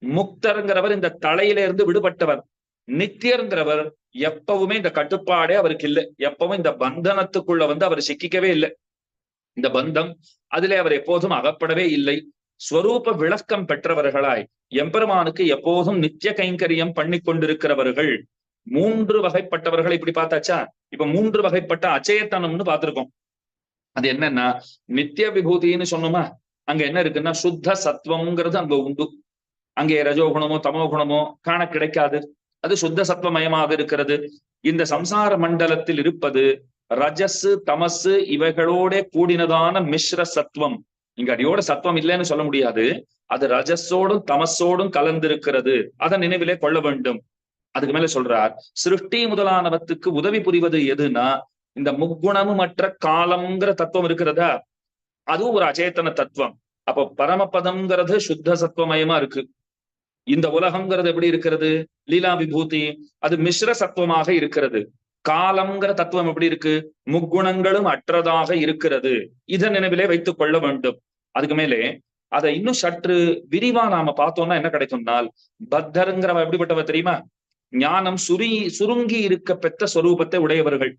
முக்தருங்கிறவர் இந்த தலையிலிருந்து விடுபட்டவர். நித்தியர்ங்கிறவர் எப்பவுமே இந்த கட்டுப்பாடே அவருக்கு இல்லை, எப்பவும் இந்த பந்தனத்துக்குள்ள அவர் சிக்கிக்கவே இல்லை, இந்த பந்தம் அதிலே அவர் எப்போதும் அகப்படவே இல்லை. ஸ்வரூப விளக்கம் பெற்றவர்களாய் எம்பெருமானுக்கு எப்போதும் நித்திய கைங்கரியம் பண்ணி கொண்டிருக்கிறவர்கள். 3 வகைப்பட்டவர்கள் இப்படி பார்த்தாச்சா? இப்ப 3 வகைப்பட்ட அச்சேத்தனம்னு பார்த்திருக்கோம். அது என்னன்னா, நித்திய விபூதின்னு சொன்னோமா, அங்க என்ன இருக்குன்னா சுத்த சத்துவம்ங்கிறது அங்க உண்டு. அங்கே ரஜோகுணமோ தமோ குணமோ காண கிடைக்காது, அது சுத்த சத்துவமயமாக இருக்கிறது. இந்த சம்சார மண்டலத்தில் இருப்பது ரஜஸ் தமஸ் இவைகளோட கூடினதான மிஸ்ர சத்துவம். இங்க அடியோட சத்துவம் இல்லைன்னு சொல்ல முடியாது, அது ரஜஸோடும் தமஸோடும் கலந்திருக்கிறது, அதை நினைவிலே கொள்ள வேண்டும். அதுக்கு மேல சொல்றார், சிருஷ்டி முதலானவத்துக்கு உதவி புரிவது எதுனா இந்த முக்குணமுமற்ற காலம்ங்கிற தத்துவம் இருக்கிறதா, அதுவும் ஒரு அச்சேத்தன தத்துவம். அப்போ பரமபதம்ங்கிறது சுத்த சத்துவமயமா இருக்கு. இந்த உலகம்ங்கிறது எப்படி இருக்கிறது? லீலா விபூதி, அது மிஸ்ர சத்துவமாக இருக்கிறது. காலம்ங்கிற தத்துவம் எப்படி இருக்கு? முக்குணங்களும் அற்றதாக இருக்கிறது. இதை நினைவிலே வைத்துக் கொள்ள வேண்டும். அதுக்கு மேலே அதை இன்னும் சற்று விரிவா நாம பார்த்தோம்னா என்ன கிடைக்கும்னால், பத்தருங்கிறவ எப்படிப்பட்டவ தெரியுமா? ஞானம் சுருங்கி இருக்க பெற்ற ஸ்வரூபத்தை உடையவர்கள்.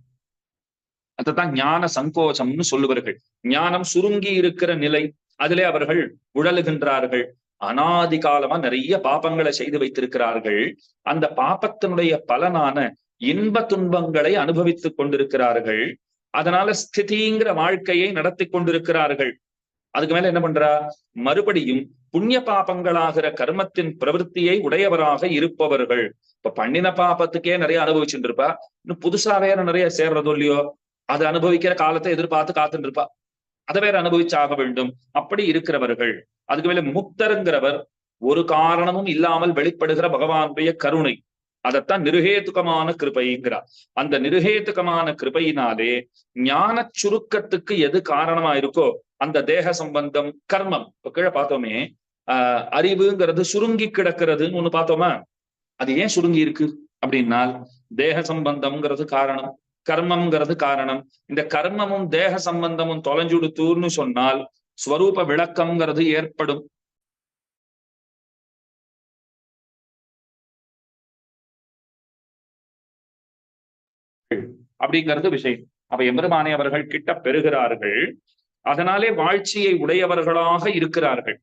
அதைத்தான் ஞான சங்கோச்சம்னு சொல்லுவார்கள். ஞானம் சுருங்கி இருக்கிற நிலை, அதிலே அவர்கள் உழலுகின்றார்கள். அனாதி காலமா நிறைய பாபங்களை செய்து வைத்திருக்கிறார்கள். அந்த பாபத்தினுடைய பலனான இன்ப துன்பங்களை அனுபவித்துக் கொண்டிருக்கிறார்கள். அதனால ஸ்திதிங்கிற வாழ்க்கையை நடத்தி கொண்டிருக்கிறார்கள். அதுக்கு மேல என்ன பண்றா? மறுபடியும் புண்ணிய பாபங்களாகிற கர்மத்தின் பிரவருத்தியை உடையவராக இருப்பவர்கள். இப்ப பண்ணின பாபத்துக்கே நிறைய அனுபவிச்சுட்டு இருப்பா, இன்னும் புதுசா வேற நிறைய சேர்றதோ இல்லையோ, அதை அனுபவிக்கிற காலத்தை எதிர்பார்த்து காத்துட்டு இருப்பா, அதை வேற அனுபவிச்சாக வேண்டும். அப்படி இருக்கிறவர்கள். அதுக்கு மேல முக்தருங்கிறவர் ஒரு காரணமும் இல்லாமல் வெளிப்படுகிற பகவானுடைய கருணை, அதைத்தான் நிருஹேதுகமான கிருபைங்கிறார். அந்த நிருஹேதுகமான கிருபையினாலே ஞான சுருக்கத்துக்கு எது காரணமா இருக்கோ அந்த தேக சம்பந்தம் கர்மம். இப்ப கீழே பார்த்தோமே, அறிவுங்கிறது சுருங்கி கிடக்கிறதுன்னு ஒண்ணு பார்த்தோமா, அது ஏன் சுருங்கி இருக்கு அப்படின்னால் தேக சம்பந்தம்ங்கிறது காரணம், கர்மம்ங்கிறது காரணம். இந்த கர்மமும் தேக சம்பந்தமும் தொலைஞ்சுடுத்தூர்னு சொன்னால் ஸ்வரூப விளக்கம்ங்கிறது ஏற்படும். அப்படிங்கிறது விஷயம். அப்ப எம்பெருமானை அவர்கள் கிட்ட பெறுகிறார்கள். அதனாலே வாழ்ச்சியை உடையவர்களாக இருக்கிறார்கள்.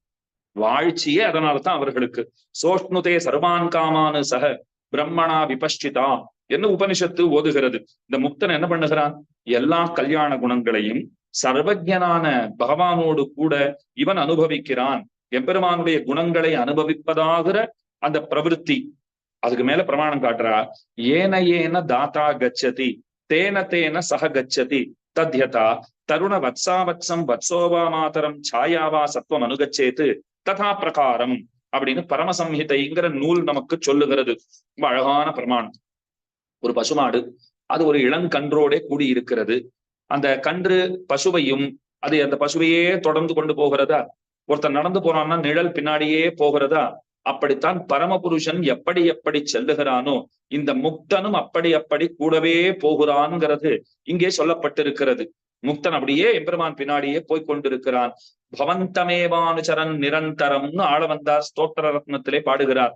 வாழ்ச்சியே அதனால்தான் அவர்களுக்கு. சோஷ்ணுதே சர்வான் காமானு சக பிரம்மணா விபஷ்சிதா என்ன உபனிஷத்து ஓதுகிறது. இந்த முக்தன் என்ன பண்ணுகிறான்? எல்லா கல்யாண குணங்களையும் சர்வஜனான பகவானோடு கூட இவன் அனுபவிக்கிறான். எம்பெருமானுடைய குணங்களை அனுபவிப்பதாகிற அந்த பிரவருத்தி. அதுக்கு மேல பிரமாணம் காட்டுறா, ஏன ஏன தாத்தா கச்சதி தேன தேன சக கச்சதி தத்யதா தருண வத்சாவத்சம் வத்சோவா மாதரம் சாயாவா சத்வம் அனுகச்சேத்து ததா பிரகாரம் அப்படின்னு பரமசம்ஹிதைங்கிற நூல் நமக்கு சொல்லுகிறது. ரொம்ப அழகான பிரமாணம். ஒரு பசுமாடு அது ஒரு இளங்கன்றோட கூடி இருக்கிறது. அந்த கன்று பசுவையும் அது அந்த பசுவையே தொடர்ந்து கொண்டு போகிறதா? ஒருத்தன் நடந்து போறான்னா நிழல் பின்னாடியே போகிறதா? அப்படித்தான் பரமபுருஷன் எப்படி எப்படி செல்லுகிறானோ இந்த முக்தனும் அப்படி அப்படி கூடவே போகிறான்ங்கிறது இங்கே சொல்லப்பட்டிருக்கிறது. முக்தன் அப்படியே எம்பெருமான் பின்னாடியே போய்கொண்டிருக்கிறான். பவந்தமேவானுச்சரன் நிரந்தரம்னு ஆளவந்தார் ஸ்தோத்திர ரத்னத்திலே பாடுகிறார்.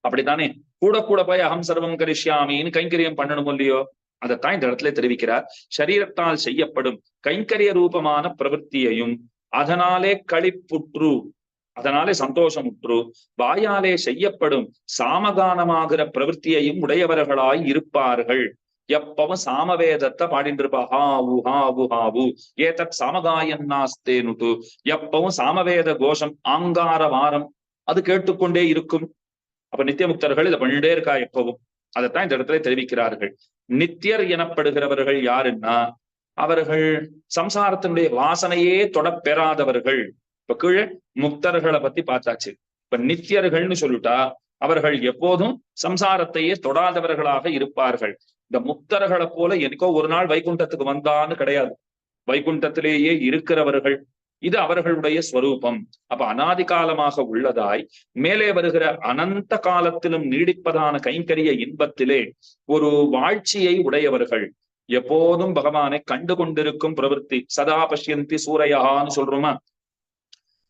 அப்படித்தானே கூட கூட போய் அகம் சர்வம் கரிஷ்யாமின்னு கைங்கரியம் பண்ணணும் இல்லையோ? அதைத்தான் இந்த இடத்துல தெரிவிக்கிறார். சரீரத்தால் செய்யப்படும் கைங்கரிய ரூபமான பிரவൃத்தியையும் அதனாலே களிப்புற்று, அதனாலே சந்தோஷமுற்று வாயாலே செய்யப்படும் சாமகானமாகிற பிரவೃத்தியையும் உடையவர்களாய் இருப்பார்கள். எப்பவும் சாமவேதத்தை பாடிட்டு இருப்பா. ஹாவு ஹாவு ஹாவு ஏதத் சாமகாயன்னாஸ்தேனுட்டு. எப்பவும் சாமவேத கோஷம் ஆங்கார வாரம் அது கேட்டுக்கொண்டே இருக்கும். அப்ப நித்தியமுக்தர்கள் இதை பண்ணிட்டே இருக்கா எப்பவும். அதைத்தான் இந்த இடத்துல தெரிவிக்கிறார்கள். நித்தியர் எனப்படுகிறவர்கள் யாருன்னா அவர்கள் சம்சாரத்தினுடைய வாசனையே தொடப்பெறாதவர்கள். இப்ப கீழே முக்தர்களை பத்தி பார்த்தாச்சு. இப்ப நித்தியர்கள்னு சொல்லிட்டா அவர்கள் எப்போதும் சம்சாரத்தையே தொடாதவர்களாக இருப்பார்கள். இந்த முக்தர்களை போல எனக்கோ ஒரு நாள் வைகுண்டத்துக்கு வந்தான்னு கிடையாது. வைகுண்டத்திலேயே இருக்கிறவர்கள். இது அவர்களுடைய ஸ்வரூபம். அப்ப அனாதி காலமாக உள்ளதாய் மேலே வருகிற அனந்த காலத்திலும் நீடிப்பதான கைங்கரிய இன்பத்திலே ஒரு வாழ்ச்சியை உடையவர்கள். எப்போதும் பகவானை கண்டு கொண்டிருக்கும் பிரவೃத்தி. சதா பஷ்யந்தி சூரையான்னு சொல்றோமா?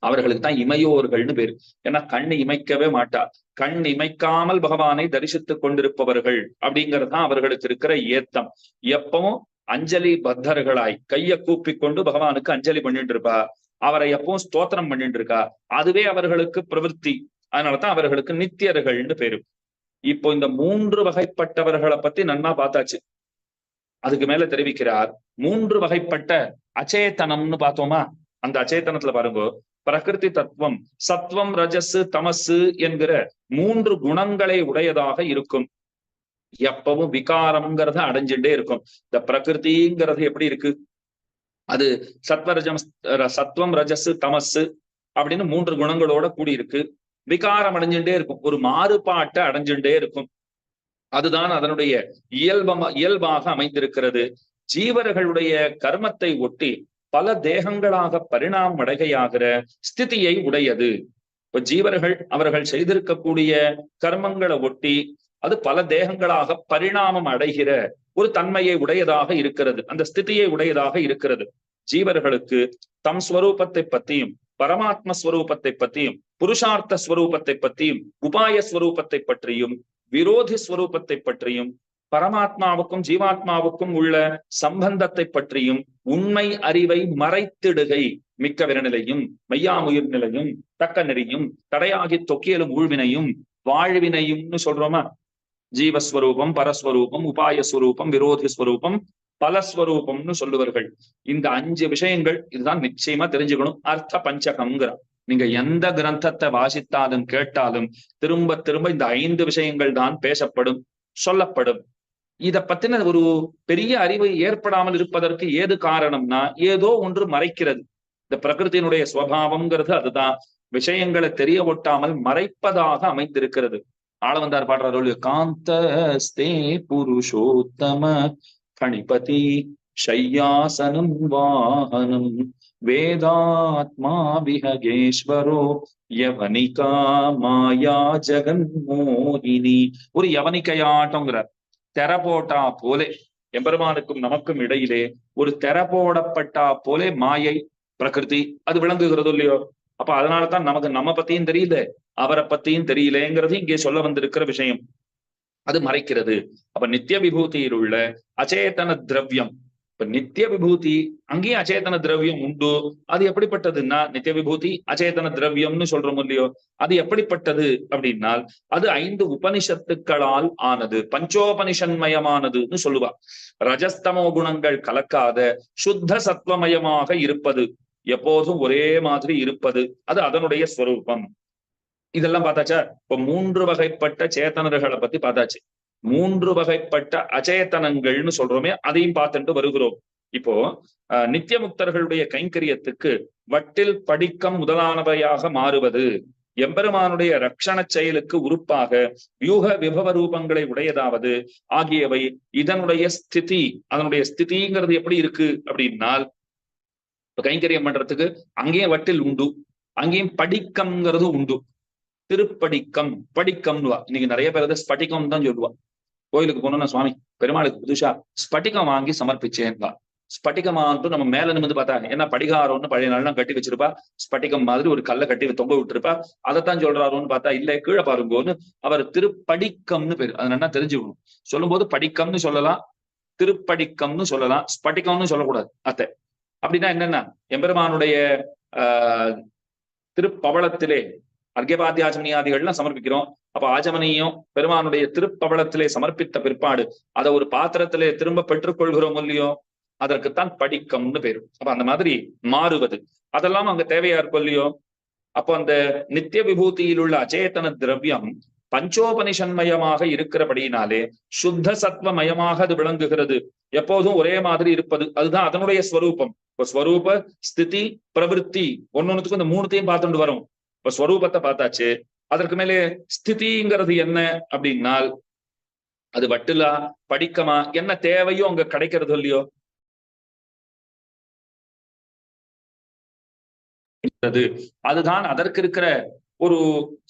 அவர்களுக்கு தான் இமையோர்கள்னு பேரு. ஏன்னா கண் இமைக்கவே மாட்டா. கண் இமைக்காமல் பகவானை தரிசித்துக் கொண்டிருப்பவர்கள் அப்படிங்கிறது தான் அவர்களுக்கு இருக்கிற ஏத்தம். எப்பவும் அஞ்சலி பத்தர்களாய் கைய கூப்பிக்கொண்டு பகவானுக்கு அஞ்சலி பண்ணிட்டு இருப்பா. அவரை எப்பவும் ஸ்தோத்திரம் பண்ணிட்டு இருக்கா. அதுவே அவர்களுக்கு பிரவೃத்தி. அதனாலதான் அவர்களுக்கு நித்தியர்கள்னு பேரு. இப்போ இந்த 3 வகைப்பட்டவர்களை பத்தி நன்னா பார்த்தாச்சு. அதுக்கு மேல தெரிவிக்கிறார் 3 வகைப்பட்ட அச்சேதனம்னு பார்த்தோமா? அந்த அச்சேதனத்துல பாருங்க, பிரகிருதி தத்துவம் சத்வம் ரஜஸ் தமசு என்கிற 3 குணங்களை உடையதாக இருக்கும். எப்பவும் விகாரம்ங்கிறத அடைஞ்சுட்டே இருக்கும். இந்த பிரகிருதிங்கிறது எப்படி இருக்கு? அது சத்வம் ரஜஸ் தமசு அப்படின்னு 3 குணங்களோட கூடி இருக்கு. விகாரம் அடைஞ்சுட்டே இருக்கும். ஒரு மாறுபாட்டை அடைஞ்சுட்டே இருக்கும். அதுதான் அதனுடைய இயல்பாக அமைந்திருக்கிறது. ஜீவர்களுடைய கர்மத்தை ஒட்டி பல தேகங்களாக பரிணாமம் அடைகையாகிற ஸ்திதியை உடையது. இப்ப ஜீவர்கள் அவர்கள் செய்திருக்கக்கூடிய கர்மங்களை ஒட்டி அது பல தேகங்களாக பரிணாமம் அடைகிற ஒரு தன்மையை உடையதாக இருக்கிறது. அந்த ஸ்திதியை உடையதாக இருக்கிறது. ஜீவர்களுக்கு தம் ஸ்வரூபத்தை பத்தியும் பரமாத்ம ஸ்வரூபத்தை பத்தியும் புருஷார்த்த ஸ்வரூபத்தை பற்றியும் உபாய ஸ்வரூபத்தை பற்றியும் விரோதி ஸ்வரூபத்தை பற்றியும் பரமாத்மாவுக்கும் ஜீவாத்மாவுக்கும் உள்ள சம்பந்தத்தை பற்றியும் உண்மை அறிவை மறைத்திடுகை மிக்க விரநிலையும் மையாமுயிர் நிலையும் தக்க நெறியும் தடையாகி தொக்கியலும் ஊழ்வினையும் வாழ்வினையும்னு சொல்றோமா? ஜீவஸ்வரூபம், பரஸ்வரூபம், உபாயஸ்வரூபம், விரோதி ஸ்வரூபம், பலஸ்வரூபம்னு சொல்லுவார்கள். இந்த 5 விஷயங்கள் இதுதான் நிச்சயமா தெரிஞ்சுக்கணும். அர்த்த பஞ்சகம்ங்கிற நீங்க எந்த கிரந்தத்தை வாசித்தாலும் கேட்டாலும் திரும்ப திரும்ப இந்த 5 விஷயங்கள் தான் பேசப்படும், சொல்லப்படும். இத பத்தின ஒரு பெரிய அறிவு ஏற்படாமல் இருப்பதற்கு ஏது காரணம்னா ஏதோ ஒன்று மறைக்கிறது. இந்த பிரகிருத்தினுடைய சுவாவம்ங்கிறது அதுதான். விஷயங்களை தெரிய ஒட்டாமல் மறைப்பதாக அமைந்திருக்கிறது. ஆளவந்தார் பாடுறாரு, காந்தஸ்தே புருஷோத்தம கணிபதி ஷையாசனம் வாகனம் வேதாத்மா விஹகேஸ்வரோ யவனிகா மாயா ஜெகன் மோகினி. ஒரு யவனிகையாட்டங்கிறார். தெர போட்டா போலே எம்பெருமானுக்கும் நமக்கும் இடையிலே ஒரு தெர போடப்பட்டா போலே மாயை பிரகிருதி அது விளங்குகிறதோ இல்லையோ? அப்ப அதனாலதான் நமக்கு நம்ம பத்தியும் தெரியல, அவரை பத்தியும் தெரியலேங்கிறது இங்கே சொல்ல வந்திருக்கிற விஷயம். அது மறைக்கிறது. அப்ப நித்திய விபூதியில் உள்ள அச்சேதன திரவியம், இப்ப நித்திய விபூதி அங்கேயும் அச்சேதன திரவியம் உண்டு. அது எப்படிப்பட்டதுன்னா நித்திய விபூதி அச்சேதன திரவியம்னு சொல்றோம் இல்லையோ? அது எப்படிப்பட்டது அப்படின்னால் அது 5 உபனிஷத்துக்களால் ஆனது, பஞ்சோபனிஷன்மயமானதுன்னு சொல்லுவா. ரஜஸ்தமோ குணங்கள் கலக்காத சுத்த சத்வமயமாக இருப்பது, எப்போதும் ஒரே மாதிரி இருப்பது, அது அதனுடைய ஸ்வரூபம். இதெல்லாம் பார்த்தாச்சா? இப்ப 3 வகைப்பட்ட சேத்தனர்களை பத்தி பார்த்தாச்சு. 3 வகைப்பட்ட அச்சேதனங்கள்னு சொல்றோமே, அதையும் பார்த்துட்டு வருகிறோம். இப்போ நித்திய முக்தர்களுடைய கைங்கரியத்துக்கு வட்டில் படிக்கம் முதலானவையாக மாறுவது எம்பெருமானுடைய ரட்சண செயலுக்கு உறுப்பாக வியூக விபவ ரூபங்களை உடையதாவது ஆகியவை இதனுடைய ஸ்திதி. அதனுடைய ஸ்திதிங்கிறது எப்படி இருக்கு அப்படின்னால், கைங்கரியம் பண்றதுக்கு அங்கேயும் வட்டில் உண்டு, அங்கேயும் படிக்கம்ங்கிறது உண்டு. திருப்படிக்கம் படிக்கம்னுவா. இன்னைக்கு நிறைய பேர் அதை ஸ்படிகம் தான் சொல்லுவா. கோயிலுக்கு போனோம்னா சுவாமி பெருமாளுக்கு புதுசா ஸ்பட்டிகம் வாங்கி சமர்ப்பிச்சேன்பா. ஸ்பட்டிகமான்ட்டு நம்ம மேல நிமிந்து பார்த்தா ஏன்னா படிகாரம்னு பழைய நாள்லாம் கட்டி வச்சிருப்பா, ஸ்பட்டிகம் மாதிரி ஒரு கல்லை கட்டி தொங்க விட்டுருப்பா, அதைத்தான் சொல்றாருன்னு பார்த்தா இல்ல கீழே பாருங்கன்னு அவர் திருப்படிக்கம்னு பேரு. அது நல்லா தெரிஞ்சுக்கணும். சொல்லும் போது படிக்கம்னு சொல்லலாம், திருப்படிக்கம்னு சொல்லலாம், ஸ்பட்டிகம்னு சொல்லக்கூடாது. அத்தை அப்படின்னா என்னன்னா, எம்பெருமானுடைய திருப்பவளத்திலே அர்க்கபாத்தியாச்சமனியாதிகள்லாம் சமர்ப்பிக்கிறோம். அப்ப ஆச்சமனியும் பெருமானுடைய திருப்பவளத்திலே சமர்ப்பித்த பிற்பாடு அதை ஒரு பாத்திரத்திலே திரும்ப பெற்றுக்கொள்கிறோம் இல்லையோ, அதற்குத்தான் படிக்கம்னு பேரு. அப்ப அந்த மாதிரி மாறுவது அதெல்லாம் அங்க தேவையா இருக்கும் இல்லையோ. அப்போ அந்த நித்திய விபூதியில் உள்ள அச்சேதன திரவியம் பஞ்சோபனிஷன்மயமாக இருக்கிறபடியினாலே சுத்த சத்வமயமாக அது விளங்குகிறது. எப்போதும் ஒரே மாதிரி இருப்பது, அதுதான் அதனுடைய ஸ்வரூபம். இப்ப ஸ்வரூப ஸ்திதி பிரவிற்த்தி ஒன்னொன்னுக்கும் இந்த மூணுத்தையும் பார்த்துட்டு வரும். இப்ப ஸ்வரூபத்தை பார்த்தாச்சு, அதற்கு மேலே ஸ்திதிங்கிறது என்ன அப்படின்னால் அது வட்டுலா படிக்கமா என்ன தேவையோ அங்க கிடைக்கிறது இல்லையோ. அதுதான் அதற்கு இருக்கிற ஒரு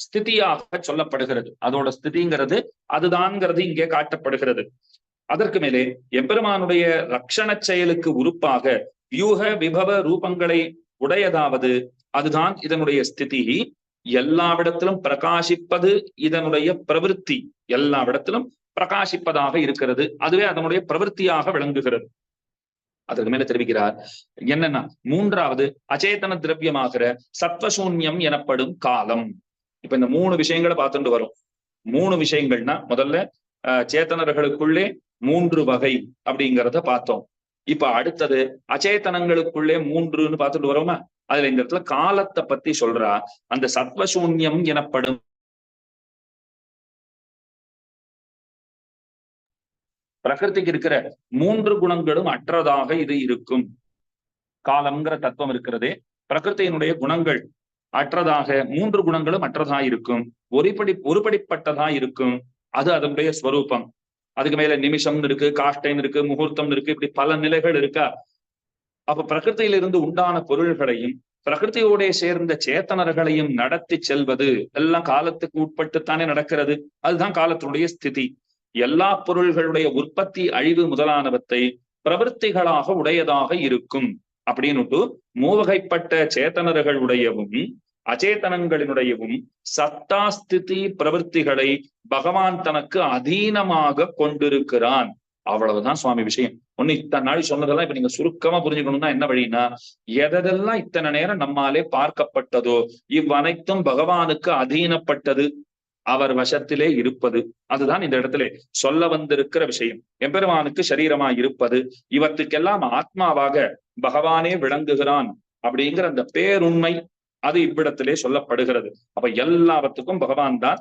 ஸ்திதியாக சொல்லப்படுகிறது. அதோட ஸ்திதிங்கிறது அதுதான்ங்கிறது இங்கே காட்டப்படுகிறது. அதற்கு மேலே எம்பெருமானுடைய ரட்சண செயலுக்கு உறுப்பாக வியூக விபவ ரூபங்களை உடையதாவது அதுதான் இதனுடைய ஸ்திதி. எல்லாவிடத்திலும் பிரகாசிப்பது இதனுடைய பிரவிற்த்தி, எல்லாவிடத்திலும் பிரகாசிப்பதாக இருக்கிறது. அதுவே அதனுடைய பிரவிற்த்தியாக விளங்குகிறது. அதற்கு மேல தெரிவிக்கிறார் என்னன்னா, மூன்றாவது அச்சேதன திரவியமாகிற சத்வசூன்யம் எனப்படும் காலம். இப்ப இந்த மூணு விஷயங்களை பார்த்துட்டு வரும். மூணு விஷயங்கள்னா முதல்ல சேத்தனர்களுக்குள்ளே மூன்று வகை அப்படிங்கிறத பார்த்தோம். இப்ப அடுத்தது அச்சேதனங்களுக்குள்ளே மூன்றுன்னு பார்த்துட்டு வரோமா. அதுல இந்த இடத்துல காலத்தை பத்தி சொல்றா. அந்த சத்வசூன்யம் எனப்படும் பிரகிருதிக்கு இருக்கிற மூன்று குணங்களும் அற்றதாக இது இருக்கும். காலம்ங்கிற தத்துவம் இருக்கிறதே, பிரகிருத்தியினுடைய குணங்கள் அற்றதாக, மூன்று குணங்களும் அற்றதா இருக்கும், ஒருபடிப்பட்டதா இருக்கும். அது அதனுடைய ஸ்வரூபம். அதுக்கு மேல நிமிஷம்னு இருக்கு, காஷ்டைன்னு இருக்கு, முகூர்த்தம் இருக்கு, இப்படி பல நிலைகள் இருக்கா. அப்ப பிரகிருத்தியிலிருந்து உண்டான பொருள்களையும் பிரகிருத்தியோட சேர்ந்த சேத்தனர்களையும் நடத்தி செல்வது எல்லாம் காலத்துக்கு உட்பட்டுத்தானே நடக்கிறது. அதுதான் காலத்தினுடைய ஸ்திதி. எல்லா பொருள்களுடைய உற்பத்தி அழிவு முதலானவற்றை பிரவൃத்திகளாக உடையதாக இருக்கும் அப்படின்னுட்டு மூவகைப்பட்ட சேத்தனர்களுடையவும் அச்சேதனங்களினுடையவும் சத்தாஸ்திதி பிரவൃத்திகளை பகவான் தனக்கு அதீனமாக கொண்டிருக்கிறான். அவ்வளவுதான் சுவாமி விஷயம். ஒண்ணு இத்தனை நாள் சொன்னதெல்லாம் இப்ப நீங்க சுருக்கமா புரிஞ்சுக்கணும்னா என்ன வழின்னா, எதெல்லாம் இத்தனை நேரம் நம்மாலே பார்க்கப்பட்டதோ இவ்வனைத்தும் பகவானுக்கு அதீனப்பட்டது, அவர் வசத்திலே இருப்பது. அதுதான் இந்த இடத்துல சொல்ல வந்திருக்கிற விஷயம். எம்பெருமானுக்கு சரீரமா இருப்பது, இவற்றுக்கெல்லாம் ஆத்மாவாக பகவானே விளங்குகிறான் அப்படிங்கிற அந்த பேருண்மை அது இவ்விடத்திலே சொல்லப்படுகிறது. அப்ப எல்லாவற்றுக்கும் பகவான் தான்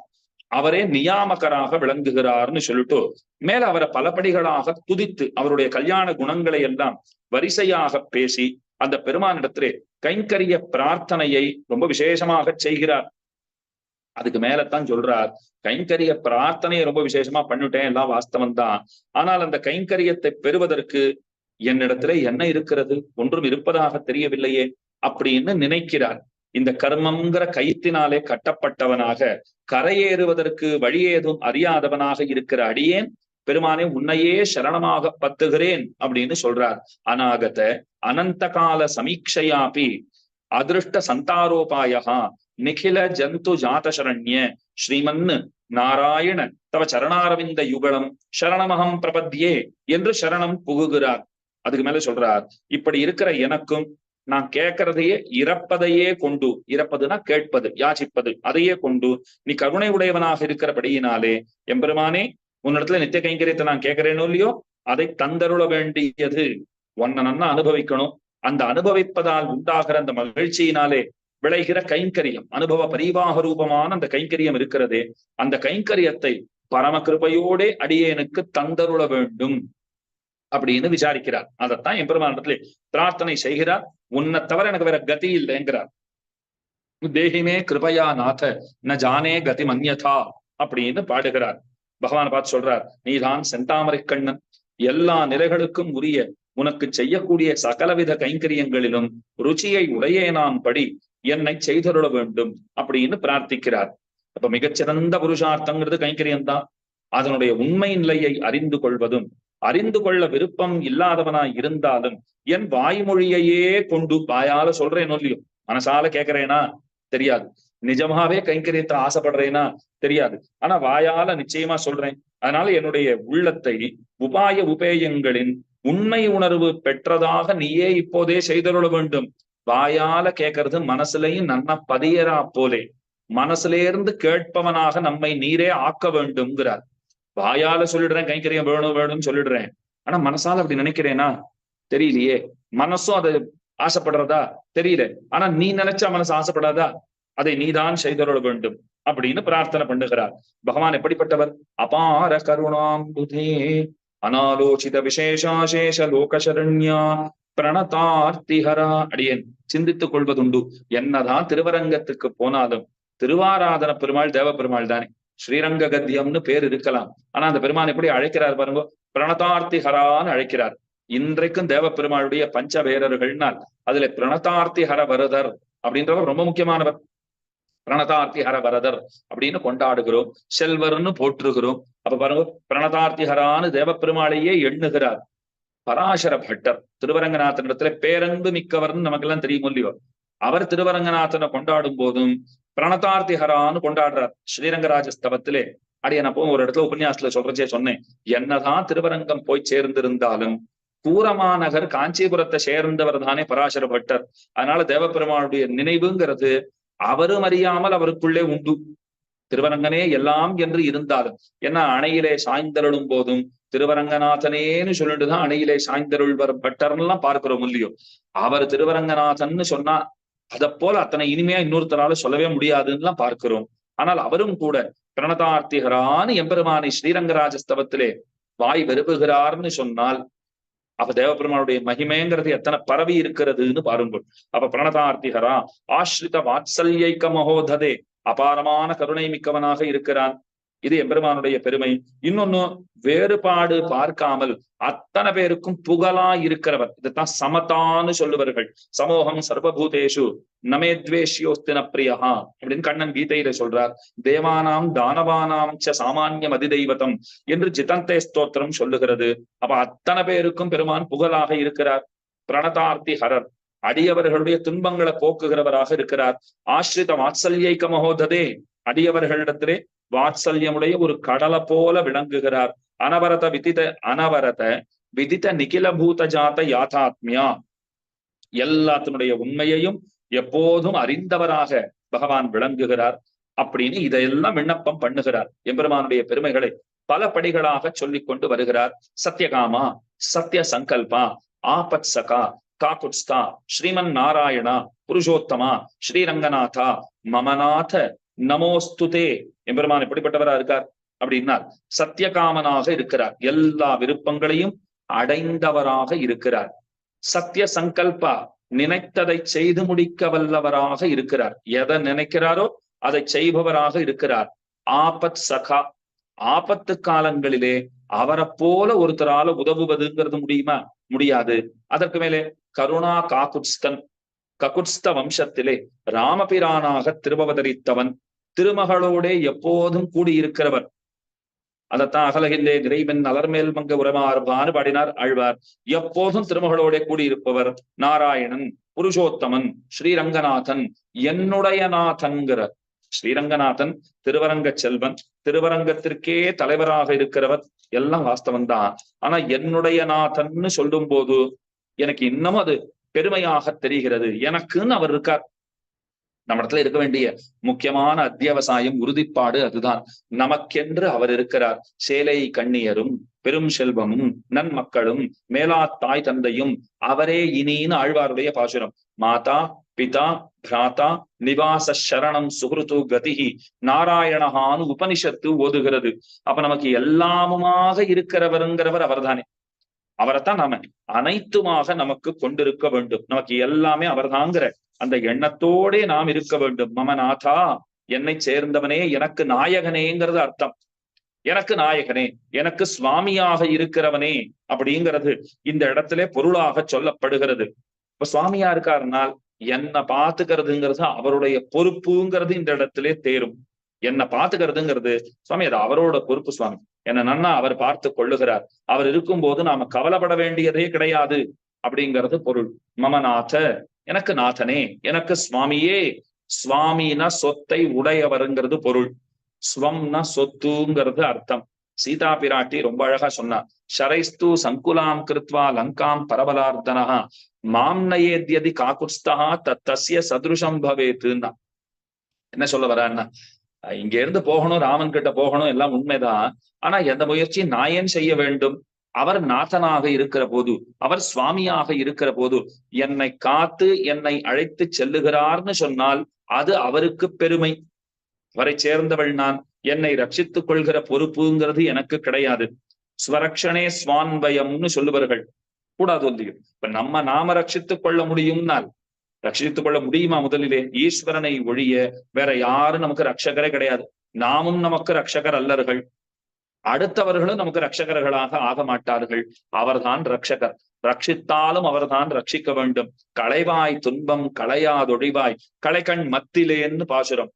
அவரே நியாமகராக விளங்குகிறார்னு சொல்லிட்டு மேல அவரை பலபடிகளாக துதித்து அவருடைய கல்யாண குணங்களை எல்லாம் வரிசையாக பேசி அந்த பெருமானிடத்திலே கைங்கரிய பிரார்த்தனையை ரொம்ப விசேஷமாக செய்கிறார். அதுக்கு மேலத்தான் சொல்றார், கைங்கரிய பிரார்த்தனையை ரொம்ப விசேஷமா பண்ணிட்டேன், எல்லாம் வாஸ்தவம் தான். ஆனால் அந்த கைங்கரியத்தை பெறுவதற்கு என்னிடத்துல என்ன இருக்கிறது, ஒன்றும் இருப்பதாக தெரியவில்லையே அப்படின்னு நினைக்கிறார். இந்த கர்மங்கிற கயிற்றினாலே கட்டப்பட்டவனாக கரையேறுவதற்கு வழியேதும் அறியாதவனாக இருக்கிற அடியேன் பெருமானே உன்னையே சரணமாக பத்துகிறேன் அப்படின்னு சொல்றார். அநாகத அனந்த கால சமீட்சையாபி அதிருஷ்ட சந்தாரோபாயா நிகில ஜந்து ஜாதசரண்ய ஸ்ரீமன்னு நாராயண தவ சரணாரவிந்த யுகலம் சரணமகம் பிரபத்யே என்று சரணம் புகுகிறார். அதுக்கு மேல சொல்றார், இப்படி இருக்கிற எனக்கும் நான் கேட்கறதையே இறப்பதையே கொண்டு, இறப்பதுன்னா கேட்பது யாசிப்பது, அதையே கொண்டு நீ கருணை உடையவனாக இருக்கிறபடியினாலே எம்பெருமானே உன்னிடத்துல நித்திய கைங்கரியத்தை நான் கேட்கிறேனோ இல்லையோ அதை தந்தருள வேண்டியது. ஒன்ன நன்னா அனுபவிக்கணும். அந்த அனுபவிப்பதால் உண்டாகிற அந்த மகிழ்ச்சியினாலே விளைகிற கைங்கரியம், அனுபவ பரிவாக ரூபமான அந்த கைங்கரியம் இருக்கிறதே, அந்த கைங்கரியத்தை பரம கிருபையோடே அடியேனுக்கு தந்தருள வேண்டும் அப்படின்னு விசாரிக்கிறார். அதைத்தான் எம்பெருமானிடத்திலே பிரார்த்தனை செய்கிறார். உன்னை தவிர எனக்கு வேற கதி இல்லைங்கிறார். தேகிமே கிருபையா நாத ந ஜானே கதி மன்யதா அப்படின்னு பாடுகிறார். பகவான் பார்த்து சொல்றார், நீதான் செந்தாமரை கண்ணன், எல்லா நிலைகளுக்கும் உரிய உனக்கு செய்யக்கூடிய சகலவித கைங்கரியங்களிலும் ருச்சியை உடையேனாம் படி என்னை செய்தருள வேண்டும் அப்படின்னு பிரார்த்திக்கிறார். அப்ப மிகச்சிறந்த புருஷார்த்தங்கிறது கைங்கரியம் தான். அதனுடைய உண்மை நிலையை அறிந்து கொள்வதும், அறிந்து கொள்ள விருப்பம் இல்லாதவனாய் இருந்தாலும் என் வாய்மொழியையே கொண்டு, வாயால சொல்றேன் இல்லையோ, மனசால கேட்கிறேனா தெரியாது, நிஜமாவே கைங்கரியத்தை ஆசைப்படுறேனா தெரியாது, ஆனா வாயால நிச்சயமா சொல்றேன். அதனால என்னுடைய உள்ளத்தை உபாய உபேயங்களின் உண்மை உணர்வு பெற்றதாக நீயே இப்போதே செய்தருள வேண்டும். வாயால கேட்கறது மனசுலையும் நன்னா பதியறா போலே மனசுலேருந்து கேட்பவனாக நம்மை நீரே ஆக்க வேண்டும்ங்கிறார். வாயால சொல்லிடுறேன் கைங்கரியம் வேணும் வேணும்னு சொல்லிடுறேன், ஆனா மனசால அப்படி நினைக்கிறேனா தெரியலையே. மனசும் அதை ஆசைப்படுறதா தெரியல, ஆனா நீ நினைச்சா மனசு ஆசைப்படாதா, அதை நீதான் செய்தருள வேண்டும் அப்படின்னு பிரார்த்தனை பண்ணுகிறார். பகவான் எப்படிப்பட்டவர்? அபார கருணாம்புதே அனாலோசித விசேஷாசேஷ லோகசரண்யா பிரணதார்த்திஹரா. அடியேன் சிந்தித்துக் கொள்வதுண்டு, என்னதான் திருவரங்கத்துக்கு போனாலும் திருவாராதன பெருமாள் தேவ பெருமாள் தானே, ஸ்ரீரங்க கத்தியம்னு பேர் இருக்கலாம், ஆனா அந்த பெருமான் எப்படி அழைக்கிறார் பாருங்க, பிரணதார்த்திஹரான்னு அழைக்கிறார். இன்றைக்கும் தேவ பெருமாளுடைய பஞ்ச வேரர்கள்னால் அதுல பிரணதார்த்திஹர வரதர் அப்படின்றவர் ரொம்ப முக்கியமானவர். பிரணதார்த்திஹர வரதர் அப்படின்னு கொண்டாடுகிறோம், செல்வர்னு போற்றுகிறோம். அப்ப பாருங்க, பிரணதார்த்திஹரான்னு தேவ பெருமாளையே எண்ணுகிறார். பராசர பட்டர் திருவரங்கநாதனிடத்துல பேரன்பு மிக்கவர்னு நமக்கெல்லாம் தெரியும் இல்லையோ, அவர் திருவரங்கநாதனை கொண்டாடும் போதும் பிரணதார்த்திஹரான்னு கொண்டாடுறார். ஸ்ரீரங்கராஜ ஸ்தவத்திலே அடி நான் ஒரு இடத்துல உபன்யாசத்துல சொல்றச்சே சொன்னேன், என்னதான் திருவரங்கம் போய் சேர்ந்திருந்தாலும் கூரமாநகர் காஞ்சிபுரத்தை சேர்ந்தவர் தானே பராசர பட்டர். அதனால தேவப்பெருமானுடைய நினைவுங்கிறது அவரும் அறியாமல் அவருக்குள்ளே உண்டு. திருவரங்கனே எல்லாம் என்று இருந்தாலும், ஏன்னா அணையிலே சாய்ந்தருளும் போதும் திருவரங்கநாதனேன்னு சொல்லிட்டுதான் அணையிலே சாய்ந்தருள்வர் பட்டர்லாம் பார்க்கிறோம் இல்லையோ. அவர் திருவரங்கநாதன்னு சொன்னா அதை போல அத்தனை இனிமையா இன்னொருத்தரால சொல்லவே முடியாதுன்னு பார்க்கிறோம். ஆனால் அவரும் கூட பிரணதார்த்திகரான்னு எம்பெருமானை ஸ்ரீரங்கராஜஸ்தவத்திலே வாய் வெறுப்புகிறார்னு சொன்னால் அப்ப தேவபெருமானுடைய மகிமைங்கிறது எத்தனை பரவி இருக்கிறதுன்னு பாருங்கள். அப்ப பிரணதார்த்திகரா ஆஸ்ரித வாத்சல்யைக்க மகோததே, அபாரமான கருணை மிக்கவனாக இருக்கிறான். இது எம்பெருமானுடைய பெருமை. இன்னொன்னு, வேறுபாடு பார்க்காமல் அத்தனை பேருக்கும் புகழா இருக்கிறவர். இதுதான் சமதான்னு சொல்லுவார்கள். சமோகம் சர்வபூதேஷு நமேத்வேஷ்யோஸ்தின பிரியா அப்படின்னு கண்ணன் கீதையில சொல்றார். தேவானாம் தானவானாம் ச சாமானியம் அதிதெய்வதம் என்று ஜிதந்தே ஸ்தோத்திரம் சொல்லுகிறது. அப்ப அத்தனை பேருக்கும் பெருமான் புகழாக இருக்கிறார். பிரணதார்த்தி ஹரர், அடியவர்களுடைய துன்பங்களை போக்குகிறவராக இருக்கிறார். ஆஸ்ரித வாத்சல்யைக்க மகோததே, அடியவர்களிடத்திலே வாத்சல்யமுடைய ஒரு கடலை போல விளங்குகிறார். அனவரத விதித நிகில பூத ஜாத யாதாத்மியா, எல்லாத்தினுடைய உண்மையையும் எப்போதும் அறிந்தவராக பகவான் விளங்குகிறார். அப்படின்னு இதையெல்லாம் விண்ணப்பம் பண்ணுகிறார். எம்பெருமானுடைய பெருமைகளை பல படிகளாக சொல்லிக் கொண்டு வருகிறார். சத்யகாமா, சத்ய சங்கல்பா, ஆபத் சகா, காகுத்ஸ்தா, ஸ்ரீமன் நாராயணா, புருஷோத்தமா, ஸ்ரீரங்கநாதா, மமநாத நமோஸ்துதே. எம்பெருமான் எப்படிப்பட்டவரா இருக்கார் அப்படின்னா சத்தியகாமனாக இருக்கிறார், எல்லா விருப்பங்களையும் அடைந்தவராக இருக்கிறார். சத்திய சங்கல்பா, நினைத்ததை செய்து முடிக்க வல்லவராக இருக்கிறார். எதை நினைக்கிறாரோ அதை செய்பவராக இருக்கிறார். ஆபத் சகா, ஆபத்து காலங்களிலே அவரை போல ஒருத்தரால உதவுவதுங்கிறது முடியுமா? முடியாது. அதற்கு மேலே கருணா காகுத்ஸ்தன், ககுத்ஸ்த வம்சத்திலே ராமபிரானாக திருபவதரித்தவன், திருமகளோட எப்போதும் கூடியிருக்கிறவர். அதைத்தான் அகலகில்லே இறைவன் அலர்மேல் மங்க உரமாறுபான்னு பாடினார் ஆழ்வார். எப்போதும் திருமகளோட கூடியிருப்பவர் நாராயணன், புருஷோத்தமன், ஸ்ரீரங்கநாதன், என்னுடைய நாதன்கிற ஸ்ரீரங்கநாதன் திருவரங்க செல்வன், திருவரங்கத்திற்கே தலைவராக இருக்கிறவர். எல்லாம் வாஸ்தவம் தான். ஆனா என்னுடைய நாதன்னு சொல்லும் போது எனக்கு இன்னமும் அது பெருமையாக தெரிகிறது. எனக்குன்னு அவர் இருக்கார். நம்ம இடத்துல இருக்க வேண்டிய முக்கியமான அத்தியாவசாயம், உறுதிப்பாடு அதுதான். நமக்கென்று அவர் இருக்கிறார். சேலை கண்ணியரும் பெரும் செல்வமும் நன்மக்களும் மேலா தாய் தந்தையும் அவரே இனின்னு ஆழ்வாருடைய பாசுரம். மாதா பிதா பிராதா நிவாச சரணம் சுகிருத்து கதிகி நாராயணஹான்னு உபனிஷத்து ஓதுகிறது. அப்ப நமக்கு எல்லாமுமாக இருக்கிறவருங்கிறவர் அவர்தானே. அவரைத்தான் நாம அனைத்துமாக நமக்கு கொண்டிருக்க வேண்டும். நமக்கு எல்லாமே அவர்தாங்கிற அந்த எண்ணத்தோடே நாம் இருக்க வேண்டும். மமநாதா, என்னை சேர்ந்தவனே, எனக்கு நாயகனேங்கிறது அர்த்தம். எனக்கு நாயகனே, எனக்கு சுவாமியாக இருக்கிறவனே அப்படிங்கிறது இந்த இடத்துல பொருளாக சொல்லப்படுகிறது. இப்ப சுவாமியா இருக்காருனால் என்னை பாத்துக்கிறதுங்கிறது அவருடைய பொறுப்புங்கிறது இந்த இடத்திலே தேரும். என்னை பாத்துக்கிறதுங்கிறது சுவாமி, அது அவரோட பொறுப்பு சுவாமி. என்ன நன்னா அவர் பார்த்து கொள்ளுகிறார். அவர் இருக்கும்போது நாம கவலைப்பட வேண்டியதே கிடையாது அப்படிங்கிறது பொருள். மமநாத, எனக்கு நாதனே, எனக்கு சுவாமியே. சுவாமினா சொத்தை உடையவருங்கிறது பொருள். ஸ்வம்னா சொத்துங்கிறது அர்த்தம். சீதா பிராட்டி ரொம்ப அழகா சொன்னார். ஷரைஸ்து சங்குலாம் கிருத்வா லங்காம் பரபலார்த்தனா மாம் நயேத்யதி காகுஸ்தா தஸ்ய சதுருஷம் பவேத்துன்னா. என்ன சொல்ல வர்றாருன்னா, இங்க இருந்து போகணும், ராமன் கிட்ட போகணும், எல்லாம் உண்மைதான். ஆனா எந்த முயற்சியும் நான் ஏன் செய்ய வேண்டும்? அவர் நாதனாக இருக்கிற போது, அவர் சுவாமியாக இருக்கிற போது என்னை காத்து என்னை அழைத்து செல்லுகிறார்னு சொன்னால் அது அவருக்கு பெருமை. அவரை சேர்ந்தவள் நான், என்னை ரட்சித்துக் கொள்கிற பொறுப்புங்கிறது எனக்கு கிடையாது. ஸ்வரக்ஷனே ஸ்வான்பயம்னு சொல்லுவார்கள். கூடாது இல்லையோ? இப்ப நாம ரட்சித்துக் கொள்ள முடியும்னால், ரட்சித்துக் கொள்ள முடியுமா? முதலிலே ஈஸ்வரனை ஒழிய வேற யாரும் நமக்கு ரட்சகரே கிடையாது. நாமும் நமக்கு ரட்சகர் அல்லர்கள், அடுத்தவர்களும் நமக்கு ரட்சகர்களாக ஆக மாட்டார்கள். அவர்தான் ரட்சகர். ரட்சித்தாலும் அவர்தான் ரட்சிக்க வேண்டும். களைவாய் துன்பம் களையாதொழிவாய் களைக்கண் மத்திலேன்னு பாசுரம்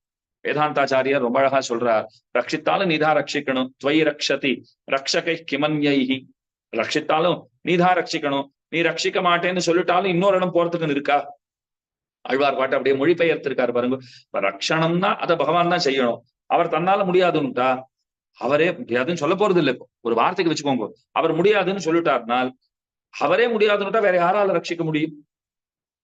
வேதாந்தாச்சாரியார் ரொம்ப அழகா சொல்றார். ரட்சித்தாலும் நீதான் ரட்சிக்கணும். துவயி ரக்ஷதி ரக்ஷகை கிமன்யைஹி. ரட்சித்தாலும் நீதான் ரட்சிக்கணும். நீ ரட்சிக்க மாட்டேன்னு சொல்லிட்டாலும் இன்னொரு இடம் போறதுக்குன்னு இருக்கா? ஆழ்வார் பாட்டு அப்படியே மொழிபெயர்த்திருக்காரு பாருங்க. ரட்சணம்னா அதை பகவான் தான் செய்யணும். அவர் தன்னால முடியாதுன்னுட்டா அவரே முடியாதுன்னு சொல்ல போறது இல்லை. ஒரு வார்த்தைக்கு வச்சுக்கோங்க, அவர் முடியாதுன்னு சொல்லிட்டார்னால், அவரே முடியாதுன்னுட்டா வேற யாரால ரட்சிக்க முடியும்?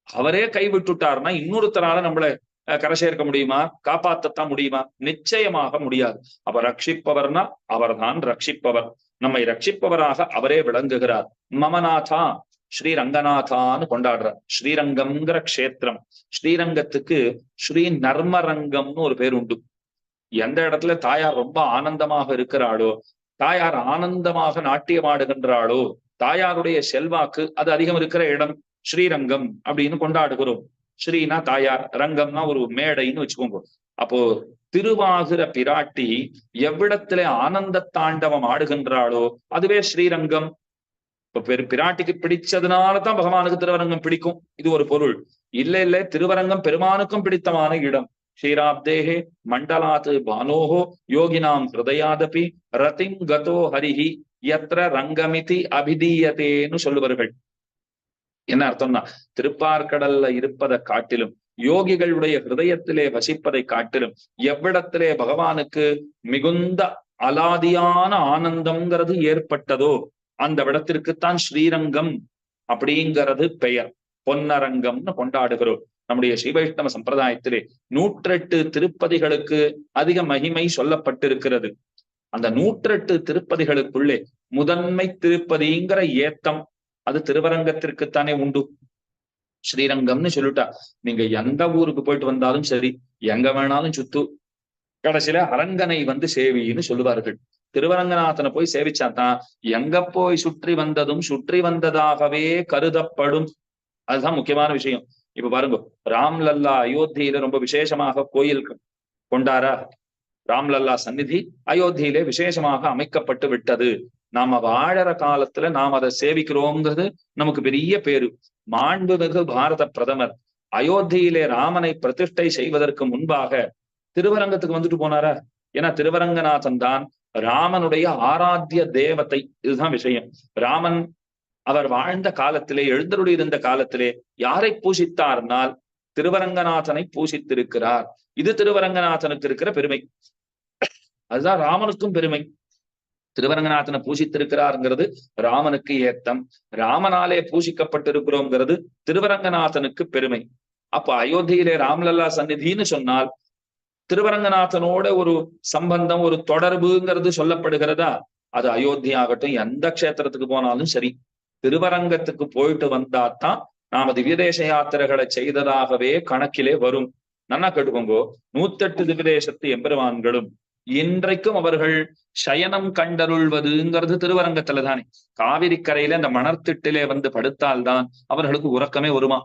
அவரே கைவிட்டுட்டார்னா இன்னொருத்தரால நம்மள கரை சேர்க்க முடியுமா? காப்பாற்றத்தான் முடியுமா? நிச்சயமாக முடியாது. அப்ப ரட்சிப்பவர்னா அவர்தான் ரட்சிப்பவர். நம்மை ரட்சிப்பவராக அவரே விளங்குகிறார். மமநாதா, ஸ்ரீரங்கநாதான்னு கொண்டாடுறார். ஸ்ரீரங்கம்ங்கிற க்ஷேத்திரம். ஸ்ரீரங்கத்துக்கு ஸ்ரீ நர்மரங்கம்னு ஒரு பேர் உண்டு. எந்த இடத்துல தாயார் ரொம்ப ஆனந்தமாக இருக்கிறாளோ, தாயார் ஆனந்தமாக நாட்டியம் ஆடுகின்றாளோ, தாயாருடைய செல்வாக்கு அது அதிகம் இருக்கிற இடம் ஸ்ரீரங்கம் அப்படின்னு கொண்டாடுகிறோம். ஸ்ரீனா தாயார், ரங்கம்னா ஒரு மேடைன்னு வச்சுக்கோங்க. அப்போ திருவாகிற பிராட்டி எவ்விடத்துல ஆனந்த தாண்டவம் ஆடுகின்றாளோ அதுவே ஸ்ரீரங்கம். இப்ப பிராட்டிக்கு பிடிச்சதுனாலதான் பகவானுக்கு திருவரங்கம் பிடிக்கும், இது ஒரு பொருள். இல்ல திருவரங்கம் பெருமானுக்கும் பிடித்தமான இடம். ஸ்ரீராப்தேகே மண்டலாத் பானோஹோ யோகினாம் ஹிருதயாதபி ரதிம் கதோ ஹரிஹி யத்ர ரங்கமிதி அபிதீயதேன்னு சொல்லுவார்கள். என்ன அர்த்தம்னா, திருப்பார்கடல்ல இருப்பதை காட்டிலும், யோகிகளுடைய ஹிருதயத்திலே வசிப்பதை காட்டிலும் எவ்விடத்திலே பகவானுக்கு மிகுந்த அலாதியான ஆனந்தம்ங்கிறது ஏற்பட்டதோ அந்த விடத்திற்குத்தான் ஸ்ரீரங்கம் அப்படிங்கிறது பெயர். பொன்னரங்கம்னு கொண்டாடுகிறோம். நம்முடைய ஸ்ரீவைஷ்ணவ சம்பிரதாயத்திலே 108 திருப்பதிகளுக்கு அதிக மகிமை சொல்லப்பட்டிருக்கிறது. அந்த 108 திருப்பதிகளுக்குள்ளே முதன்மை திருப்பதிங்கிற ஏத்தம் அது திருவரங்கத்திற்குத்தானே உண்டு. ஸ்ரீரங்கம்னு சொல்லிட்டா நீங்க எந்த ஊருக்கு போயிட்டு வந்தாலும் சரி, எங்க வேணாலும் சுத்து, கடைசியில அரங்கனை வந்து சேவின்னு சொல்லுவார்கள். திருவரங்கநாதனை போய் சேவிச்சாதான் எங்க போய் சுற்றி வந்ததும் சுற்றி வந்ததாகவே கருதப்படும். அதுதான் முக்கியமான விஷயம். இப்ப பாருங்க, ராம்லல்லா அயோத்தியில ரொம்ப விசேஷமாக கோயில் கொண்டாரா. ராம்லல்லா சந்நிதி அயோத்தியிலே விசேஷமாக அமைக்கப்பட்டு விட்டது. நாம வாழற காலத்துல நாம் அதை சேவிக்கிறோங்கிறது நமக்கு பெரிய பேரு. மாண்புமிகு பாரத பிரதமர் அயோத்தியிலே ராமனை பிரதிஷ்டை செய்வதற்கு முன்பாக திருவரங்கத்துக்கு வந்துட்டு போனாரா? ஏன்னா திருவரங்கநாதன் தான் ராமனுடைய ஆராத்திய தேவதை. இதுதான் விஷயம். ராமன் அவர் வாழ்ந்த காலத்திலே, எழுந்தருளி இருந்த காலத்திலே யாரை பூசித்தார்னால் திருவரங்கநாதனை பூசித்திருக்கிறார். இது திருவரங்கநாதனுக்கு இருக்கிற பெருமை. அதுதான் ராமனுக்கும் பெருமை. திருவரங்கநாதனை பூசித்திருக்கிறார்ங்கிறது ராமனுக்கு ஏத்தம். ராமனாலே பூசிக்கப்பட்டிருக்கிறோங்கிறது திருவரங்கநாதனுக்கு பெருமை. அப்ப அயோத்தியிலே ராம்லல்லா சந்நிதின்னு சொன்னால் திருவரங்கநாதனோட ஒரு சம்பந்தம், ஒரு தொடர்புங்கிறது சொல்லப்படுகிறதா? அது அயோத்தி ஆகட்டும், எந்த க்ஷேத்திரத்துக்கு போனாலும் சரி, திருவரங்கத்துக்கு போயிட்டு வந்தாதான் நாம திவ்யதேச யாத்திரைகளை செய்ததாகவே கணக்கிலே வரும். நன்னா கேட்டுக்கோங்கோ, 108 திவ்யதேசத்து எம்பெருமான்களும் இன்றைக்கும் அவர்கள் சயனம் கண்டருள்வதுங்கிறது திருவரங்கத்துல தானே. காவிரி கரையில அந்த மணர்த்திட்டிலே வந்து படுத்தால்தான் அவர்களுக்கு உறக்கமே வருமா.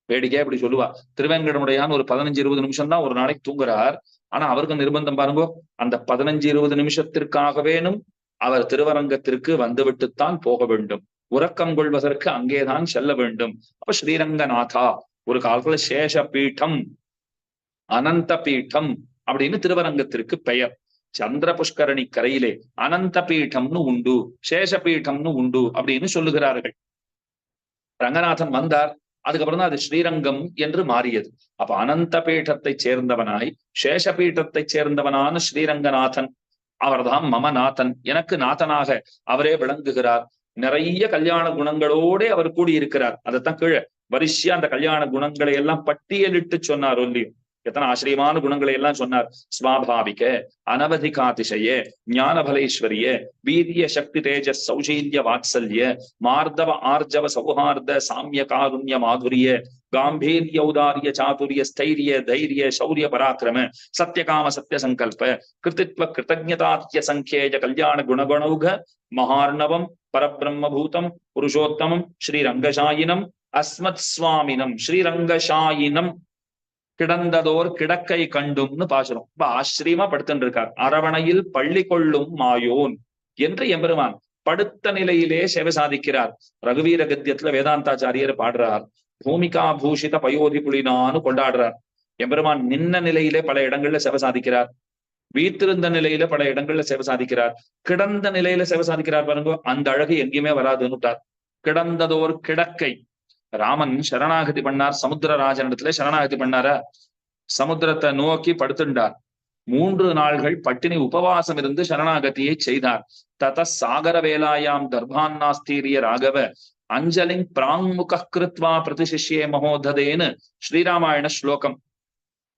வேடிக்கையா இப்படி சொல்லுவா. திருவேங்கடமுடையான் ஒரு 15-20 நிமிஷம் தான் ஒரு நாளைக்கு தூங்குறார். ஆனா அவருக்கு நிர்பந்தம் பாருங்கோ, அந்த 15-20 நிமிஷத்திற்காகவேனும் அவர் திருவரங்கத்திற்கு வந்துவிட்டுத்தான் போக வேண்டும். உறக்கம் கொள்வதற்கு அங்கேதான் செல்ல வேண்டும். அப்ப ஸ்ரீரங்கநாதா ஒரு காலத்துல சேஷ பீட்டம், அனந்த பீட்டம் அப்படின்னு திருவரங்கத்திற்கு பெயர். சந்திர புஷ்கரணி கரையிலே அனந்த பீட்டம்னு உண்டு, சேஷ பீட்டம்னு உண்டு அப்படின்னு சொல்லுகிறார்கள். ரங்கநாதன் வந்தார், அதுக்கப்புறம் தான் அது ஸ்ரீரங்கம் என்று மாறியது. அப்ப அனந்த பீட்டத்தை சேர்ந்தவனாய் சேஷபீட்டத்தை சேர்ந்தவனான ஸ்ரீரங்கநாதன் அவர்தான் மமநாதன், எனக்கு நாதனாக அவரே விளங்குகிறார். நிறைய கல்யாண குணங்களோட அவர் கூடியிருக்கிறார். அதைத்தான் கீழே வரிசையா அந்த கல்யாண குணங்களை எல்லாம் பட்டியலிட்டு சொன்னார். ஒல்லியும் எத்தனை ஆச்சரியமான குணங்களை எல்லாம் சொன்னார். ஸ்வாபாவிக, அனவதிகாதிசய, ஞானபலேஸ்வரிய, வீரிய சக்தி தேஜஸ் சௌசீல்ய வாத்சல்ய, மார்தவ ஆர்ஜவ சௌஹார்த சாமிய காருண்ய மாதுரிய, காம்பீர்யௌதாரிய சாதுரிய ஸ்தைரிய தைரிய சௌரிய பராக்கிரம, சத்யகாம சத்ய சங்கல்ப, கிருத்தித்வ கிருதஜதாத்ய சங்கேய கல்யாண குணகுணௌக மகார்ணவம் பரபிரம்மபூதம் புருஷோத்தமம் ஸ்ரீரங்கசாயினம் அஸ்மத் சுவாமினம் ஸ்ரீரங்கசாயினம் கிடந்ததோர் கிடக்கை கண்டும்னு பாசுறோம். இப்ப ஆச்சரியமா படுத்துட்டு இருக்கார். அரவணையில் பள்ளி கொள்ளும் மாயோன் என்று எம்பெருமான் படுத்த நிலையிலே சேவை சாதிக்கிறார். ரகுவீர கத்தியத்துல வேதாந்தாச்சாரியர் பாடுறார். பூமிகா பூஷித பயோதி புலினான்னு கொண்டாடுறார். எம்பெருமான் நின்ன நிலையிலே பல இடங்கள்ல சேவை சாதிக்கிறார். வீத்திருந்த நிலையில பல இடங்கள்ல சேவை சாதிக்கிறார். கிடந்த நிலையில சேவை சாதிக்கிறார் பாருங்க. அந்த அழகு எங்கேயுமே வராதுன்னுட்டார். கிடந்ததோர் கிடக்கை. ராமன் சரணாகதி பண்ணார். சமுத்திரராஜனிடத்துல சரணாகதி பண்ணாரா? சமுத்திரத்தை நோக்கி படுத்துண்டார். 3 நாள்கள் பட்டினி உபவாசம் இருந்து சரணாகதியை செய்தார். தத சாகர வேலாயாம் தர்பான்னாஸ்தீரிய ராகவ அஞ்சலிங் பிராங்முக கிருத்வா பிரதிசிஷ்யே மகோததேன்னு ஸ்ரீராமாயண ஸ்லோகம்.